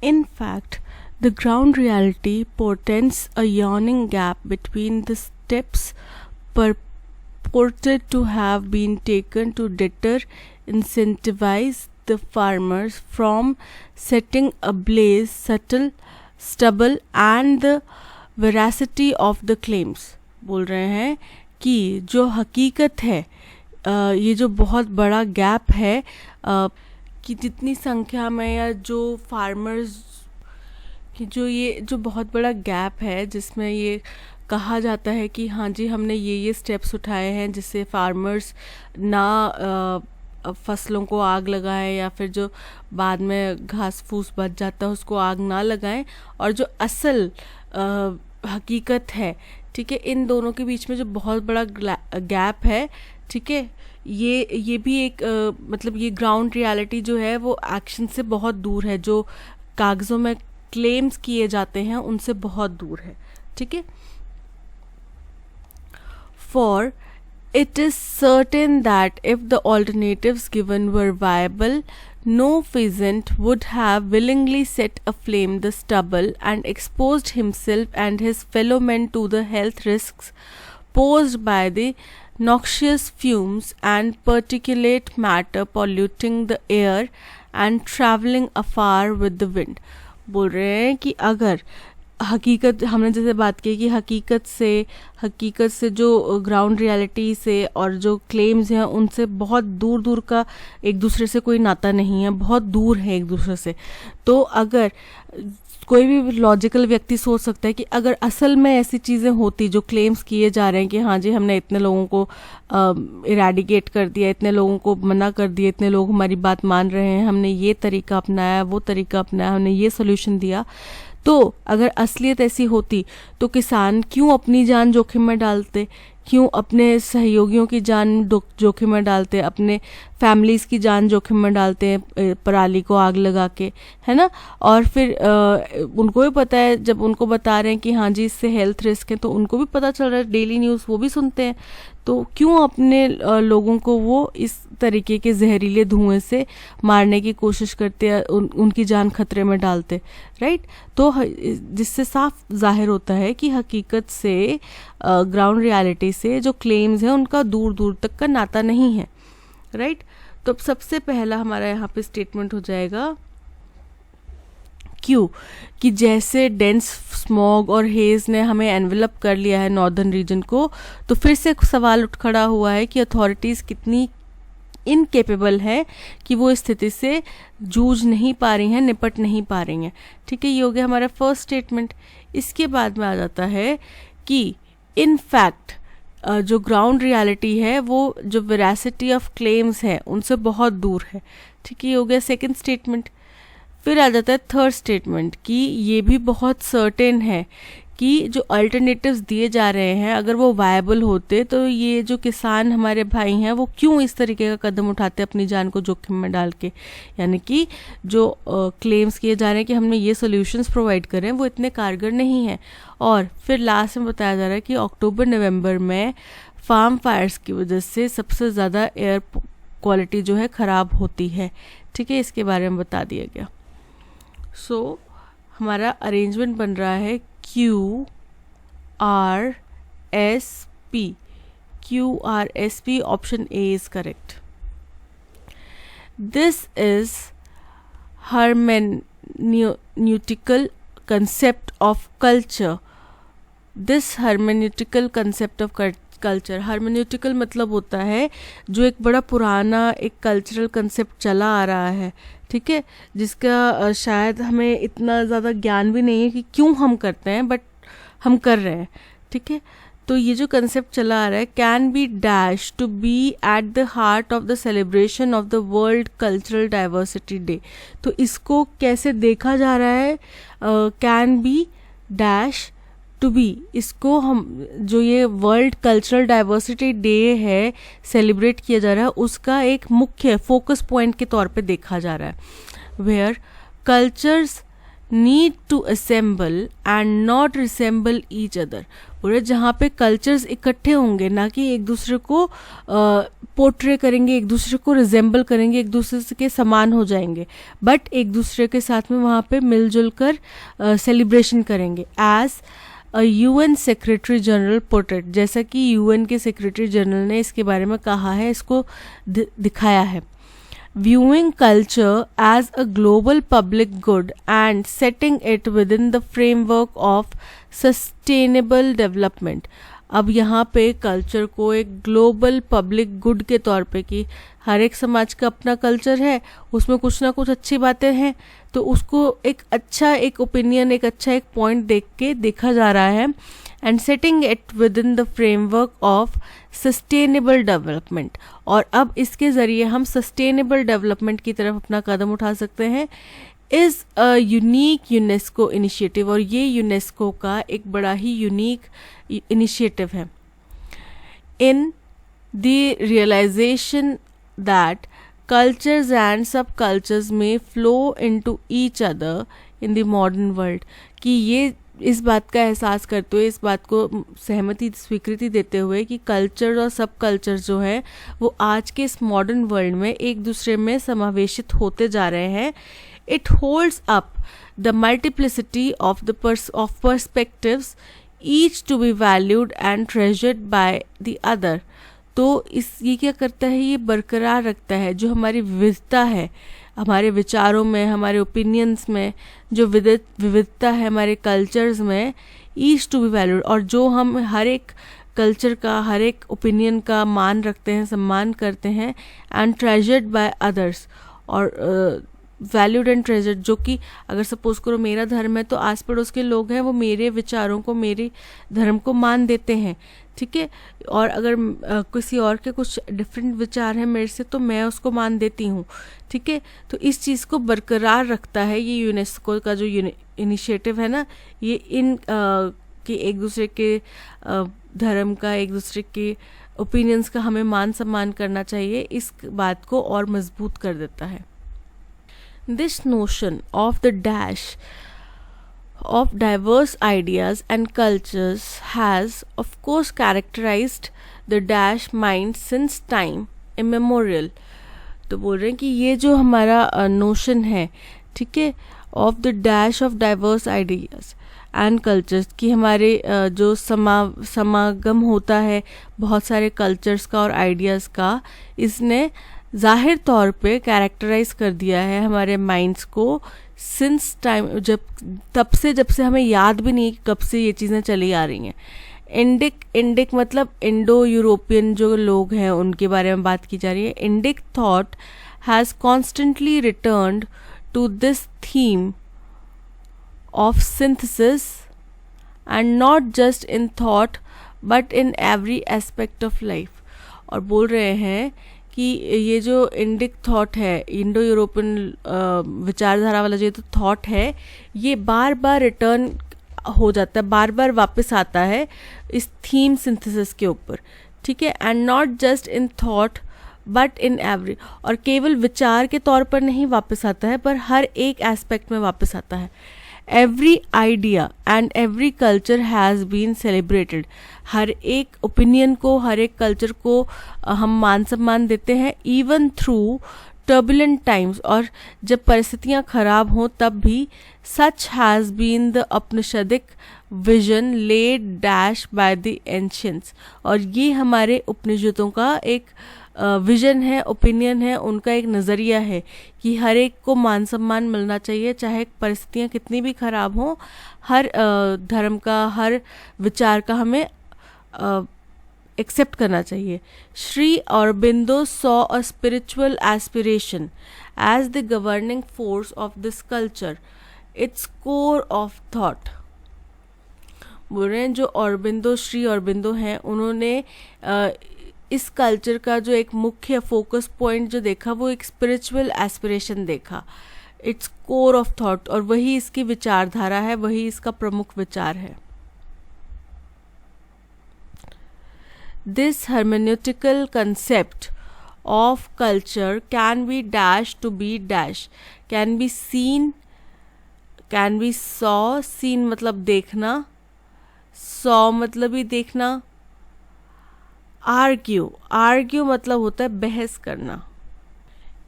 In fact the ground reality portends a yawning gap between the steps purported to have been taken to deter, incentivize the farmers from setting ablaze stubble and the veracity of the claims। बोल रहे हैं कि जो हकीकत है, ये जो बहुत बड़ा गैप है, कि जितनी संख्या में या जो फार्मर्स कि जो बहुत बड़ा गैप है जिसमें ये कहा जाता है कि हाँ जी हमने ये स्टेप्स उठाए हैं जिससे फार्मर्स ना फसलों को आग लगाएं या फिर जो बाद में घास फूस बच जाता है उसको आग ना लगाएं, और जो असल हकीकत है, ठीक है, इन दोनों के बीच में जो बहुत बड़ा गैप है, ठीक है, ये भी एक मतलब ये ग्राउंड रियलिटी जो है वो एक्शन से बहुत दूर है, जो कागज़ों में क्लेम्स किए जाते हैं उनसे बहुत दूर है, ठीक है। For it is certain that if the alternatives given were viable, no peasant would have willingly set aflame the stubble and exposed himself and his fellow men to the health risks posed by the noxious fumes and particulate matter polluting the air and traveling afar with the wind। बोल रहे हैं कि अगर हकीकत, हमने जैसे बात की कि हकीकत से जो ग्राउंड रियलिटी से और जो क्लेम्स हैं उनसे बहुत दूर दूर का एक दूसरे से कोई नाता नहीं है, बहुत दूर है एक दूसरे से। तो अगर कोई भी लॉजिकल व्यक्ति सोच सकता है कि अगर असल में ऐसी चीज़ें होती जो क्लेम्स किए जा रहे हैं कि हाँ जी हमने इतने लोगों को इरेडिकेट कर दिया, इतने लोगों को मना कर दिया, इतने लोग हमारी बात मान रहे हैं, हमने ये तरीका अपनाया, वो तरीका अपनाया, हमने ये सोल्यूशन दिया, तो अगर असलियत ऐसी होती तो किसान क्यों अपनी जान जोखिम में डालते, क्यों अपने सहयोगियों की जान जोखिम में डालते, अपने फैमिलीज़ की जान जोखिम में डालते हैं पराली को आग लगा के, है ना। और फिर उनको भी पता है, जब उनको बता रहे हैं कि हाँ जी इससे हेल्थ रिस्क है, तो उनको भी पता चल रहा है, डेली न्यूज़ वो भी सुनते हैं, तो क्यों अपने लोगों को वो इस तरीके के जहरीले धुएं से मारने की कोशिश करते हैं, उनकी जान खतरे में डालते, राइट। तो जिससे साफ जाहिर होता है कि हकीकत से ग्राउंड रियलिटी से जो क्लेम्स हैं उनका दूर दूर तक का नाता नहीं है, राइट। तो अब सबसे पहला हमारा यहाँ पे स्टेटमेंट हो जाएगा क्यों, कि जैसे डेंस स्मॉग और हेज ने हमें एनवेलप कर लिया है नॉर्दर्न रीजन को, तो फिर से सवाल उठ खड़ा हुआ है कि अथॉरिटीज़ कितनी इनकेपेबल है कि वो स्थिति से जूझ नहीं पा रही हैं, निपट नहीं पा रही हैं, ठीक है। ये हो गया हमारा फर्स्ट स्टेटमेंट। इसके बाद में आ जाता है कि इन फैक्ट जो ग्राउंड रियलिटी है वो जो वेरासिटी ऑफ क्लेम्स है उनसे बहुत दूर है, ठीक है। ये हो गया सेकंड स्टेटमेंट। फिर आ जाता है थर्ड स्टेटमेंट कि ये भी बहुत सर्टेन है कि जो अल्टरनेटिव्स दिए जा रहे हैं अगर वो वायबल होते तो ये जो किसान हमारे भाई हैं वो क्यों इस तरीके का कदम उठाते अपनी जान को जोखिम में डाल के, यानी कि जो क्लेम्स किए जा रहे हैं कि हमने ये सॉल्यूशंस प्रोवाइड करे हैं वो इतने कारगर नहीं हैं। और फिर लास्ट में बताया जा रहा है कि अक्टूबर नवंबर में फार्म फायर्स की वजह से सबसे ज़्यादा एयर क्वालिटी जो है ख़राब होती है, ठीक है। इसके बारे में बता दिया गया। सो हमारा अरेंजमेंट बन रहा है QRSP। QRSP option A is correct. This is hermeneutical concept of culture. This hermeneutical concept of culture, hermeneutical मतलब होता है जो एक बड़ा पुराना एक कल्चरल कंसेप्ट चला आ रहा है, ठीक है, जिसका शायद हमें इतना ज़्यादा ज्ञान भी नहीं है कि क्यों हम करते हैं, बट हम कर रहे हैं, ठीक है। तो ये जो कंसेप्ट चला आ रहा है can be dash to be at the heart of the celebration of the world cultural diversity day. तो इसको कैसे देखा जा रहा है, can be dash to be, इसको हम जो ये वर्ल्ड कल्चरल डाइवर्सिटी डे है सेलिब्रेट किया जा रहा है उसका एक मुख्य फोकस पॉइंट के तौर पे देखा जा रहा है, where cultures need to assemble and not resemble each other. बोले जहाँ पे कल्चर्स इकट्ठे होंगे, ना कि एक दूसरे को पोर्ट्रे करेंगे, एक दूसरे को रिजेंबल करेंगे, एक दूसरे के समान हो जाएंगे, बट एक दूसरे के साथ में वहाँ पे मिलजुल कर सेलिब्रेशन करेंगे। As UN secretary general portrait, जैसा कि UN के सेक्रेटरी जनरल ने इसके बारे में कहा है, इसको दिखाया है। Viewing culture as a global public good and setting it within the framework of sustainable development। अब यहाँ पे कल्चर को एक ग्लोबल पब्लिक गुड के तौर पे, कि हर एक समाज का अपना कल्चर है, उसमें कुछ ना कुछ अच्छी बातें हैं, तो उसको एक अच्छा एक ओपिनियन, एक अच्छा एक पॉइंट देख के देखा जा रहा है, and setting it with in the framework of sustainable development. और अब इसके ज़रिए हम सस्टेनेबल डेवलपमेंट की तरफ अपना कदम उठा सकते हैं। Is a unique UNESCO initiative, और ये यूनेस्को का एक बड़ा ही यूनिक इनिशिएटिव है। In the realisation that cultures and subcultures may flow into each other in the modern world, कि ये इस बात का एहसास करते हुए, इस बात को सहमति स्वीकृति देते हुए कि कल्चर और सब कल्चर जो है वो आज के इस मॉडर्न वर्ल्ड में एक दूसरे में समावेशित होते जा रहे हैं। It holds up the multiplicity of the perspectives, each to be valued and treasured by the other. तो ये क्या करता है, ये बरकरार रखता है जो हमारी विविधता है, हमारे विचारों में, हमारे ओपिनियंस में जो विविधता है, हमारे कल्चर्स में, ईच टू बी वैल्यूड, और जो हम हर एक कल्चर का, हर एक ओपिनियन का मान रखते हैं, सम्मान करते हैं, एंड ट्रेजर्ड बाय अदर्स, और वैल्यूड एंड ट्रेजर्ड, जो कि अगर सपोज करो मेरा धर्म है तो आस पड़ोस के लोग हैं वो मेरे विचारों को, मेरे धर्म को मान देते हैं, ठीक है, और अगर किसी और के कुछ डिफरेंट विचार हैं मेरे से तो मैं उसको मान देती हूँ, ठीक है। तो इस चीज़ को बरकरार रखता है ये यूनेस्को का जो इनिशिएटिव है ना, ये इन कि एक दूसरे के धर्म का, एक दूसरे के ओपिनियंस का हमें मान सम्मान करना चाहिए, इस बात को और मजबूत कर देता है। This notion of the dash of diverse ideas and cultures has of course characterized the dash mind since time immemorial। तो बोल रहे हैं कि ये जो हमारा नोशन है, ठीक है, of the dash of diverse ideas and cultures, कि हमारे जो समागम होता है बहुत सारे कल्चर्स का और आइडियाज़ का, इसने ज़ाहिर तौर पे कैरेक्टराइज कर दिया है हमारे माइंड्स को सिंस टाइम, जब से हमें याद भी नहीं कब से ये चीज़ें चली आ रही हैं। इंडिक मतलब इंडो यूरोपियन जो लोग हैं उनके बारे में बात की जा रही है। Indic thought has constantly returned to this theme of synthesis and not just in thought but in every aspect of life. और बोल रहे हैं कि ये जो इंडिक थॉट है, इंडो यूरोपियन विचारधारा वाला जो तो थॉट है, ये बार बार रिटर्न हो जाता है, बार बार वापस आता है इस थीम सिंथेसिस के ऊपर, ठीक है, and not just in thought but in every, और केवल विचार के तौर पर नहीं वापस आता है पर हर एक एस्पेक्ट में वापस आता है। Every idea and every culture has been celebrated, हर एक ओपिनियन को, हर एक कल्चर को हम मान सम्मान देते हैं, इवन थ्रू टर्बुलेंट टाइम्स, और जब परिस्थितियाँ खराब हों तब भी। Such has been the Upanishadic vision led dash by the ancients, और ये हमारे उपनिषदों का एक विजन है, ओपिनियन है, उनका एक नज़रिया है कि हर एक को मान सम्मान मिलना चाहिए, चाहे परिस्थितियाँ कितनी भी खराब हों, हर धर्म का, हर विचार का हमें एक्सेप्ट करना चाहिए। Shri Aurobindo saw a spiritual aspiration as the governing force of this culture, its core of thought. बोल रहे हैं जो अरबिंदो, श्री अरबिंदो हैं, उन्होंने इस कल्चर का जो एक मुख्य फोकस पॉइंट जो देखा वो एक स्पिरिचुअल एस्पिरेशन देखा, इट्स कोर ऑफ थॉट, और वही इसकी विचारधारा है, वही इसका प्रमुख विचार है। This hermeneutical concept of culture can be dash to be dash, can be seen, can we saw, seen मतलब देखना, सॉ मतलब ही देखना। आर्ग्यू, आर्ग्यू मतलब होता है बहस करना।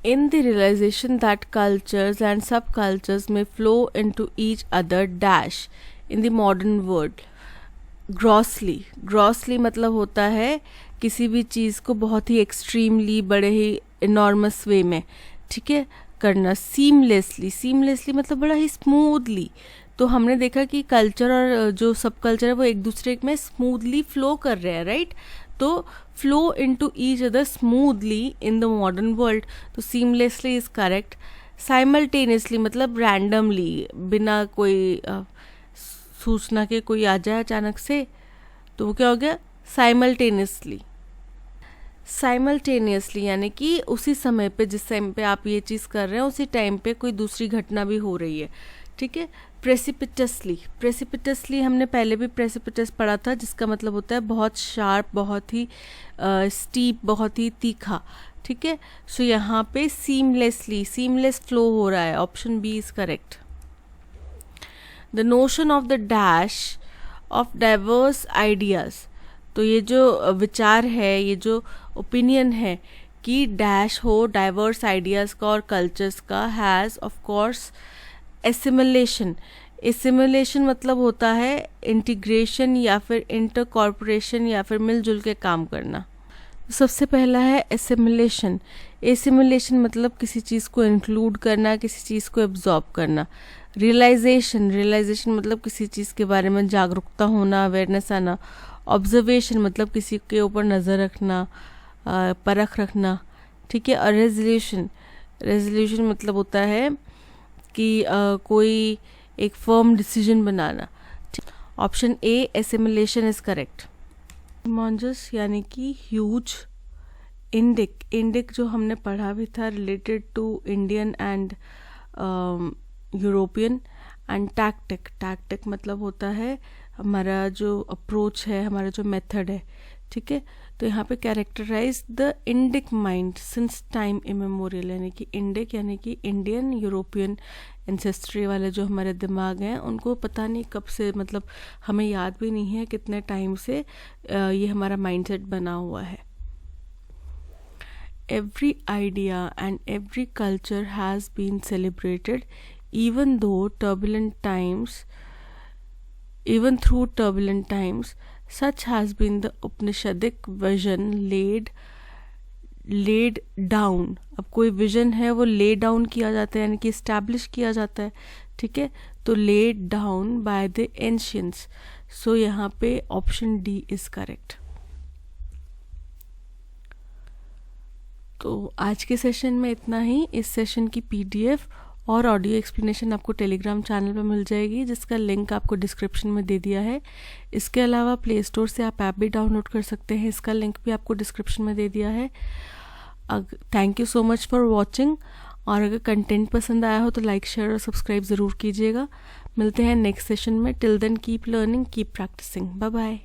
In the realization that cultures and subcultures may flow into each other dash in the modern world, grossly, grossly मतलब होता है किसी भी चीज़ को बहुत ही एक्सट्रीमली, बड़े ही इनॉर्मस वे में, ठीक है, करना। सीमलेसली, सीमलेसली मतलब बड़ा ही स्मूथली। तो हमने देखा कि कल्चर और जो सब कल्चर है वो एक दूसरे में स्मूथली फ्लो कर रहे हैं, राइट। तो flow into each other smoothly in the modern world, तो सीमलेसली इज करेक्ट। साइमल्टेनियसली मतलब रैंडमली, बिना कोई सूचना के कोई आ जाए अचानक से, तो वो क्या हो गया, साइमल्टेनियसली। साइमल्टेनियसली यानी कि उसी समय पे, जिस टाइम पे आप ये चीज़ कर रहे हैं उसी टाइम पे कोई दूसरी घटना भी हो रही है, ठीक है। प्रेसिपिटसली, प्रेसिपिटसली हमने पहले भी प्रेसिपिटस पढ़ा था, जिसका मतलब होता है बहुत शार्प, बहुत ही स्टीप, बहुत ही तीखा, ठीक है। सो यहाँ पे सीमलेसली, सीमलेस फ्लो हो रहा है, option B is correct. The notion of the dash of diverse ideas, तो ये जो विचार है, ये जो ओपिनियन है कि डैश हो डाइवर्स आइडियाज़ का और कल्चर्स का, has of course assimilation. Assimilation मतलब होता है इंटीग्रेशन या फिर इंटर कॉर्पोरेशन या फिर मिलजुल के काम करना। सबसे पहला है एसिमुलेशन। एसिमुलेशन मतलब किसी चीज़ को इंक्लूड करना, किसी चीज़ को एब्जॉर्ब करना। रियलाइजेशन, रियलाइजेशन मतलब किसी चीज़ के बारे में जागरूकता होना, अवेयरनेस आना। ऑब्जर्वेशन मतलब किसी के ऊपर नज़र रखना, परख रखना, ठीक है। और रेजोल्यूशन, रेजोल्यूशन मतलब होता है कि कोई एक फर्म डिसीजन बनाना। Option A assimilation is correct. मॉन्जस यानी कि ह्यूज। इंडिक, इंडिक जो हमने पढ़ा भी था, related to Indian and European. And tactic, tactic मतलब होता है हमारा जो अप्रोच है, हमारा जो मेथड है, ठीक है। तो यहाँ पे characterise the Indic mind since time immemorial, यानी कि इंडिक यानी कि इंडियन यूरोपियन एंसेस्ट्री वाले जो हमारे दिमाग हैं, उनको पता नहीं कब से, मतलब हमें याद भी नहीं है कितने टाइम से ये हमारा माइंडसेट बना हुआ है। Every idea and every culture has been celebrated even through turbulent times, such has been the Upanishadic vision laid down। अब कोई विजन है वो lay down किया जाता है, यानी कि establish किया जाता है, ठीक है। तो laid down by the ancients, so यहाँ पे ऑप्शन डी इज करेक्ट। तो आज के सेशन में इतना ही। इस सेशन की PDF और ऑडियो एक्सप्लेनेशन आपको टेलीग्राम चैनल पर मिल जाएगी, जिसका लिंक आपको डिस्क्रिप्शन में दे दिया है। इसके अलावा प्ले स्टोर से आप ऐप भी डाउनलोड कर सकते हैं, इसका लिंक भी आपको डिस्क्रिप्शन में दे दिया है। Thank you so much for watching, और अगर कंटेंट पसंद आया हो तो लाइक, शेयर और सब्सक्राइब ज़रूर कीजिएगा। मिलते हैं नेक्स्ट सेशन में। Till then keep learning, keep practising. Bye bye.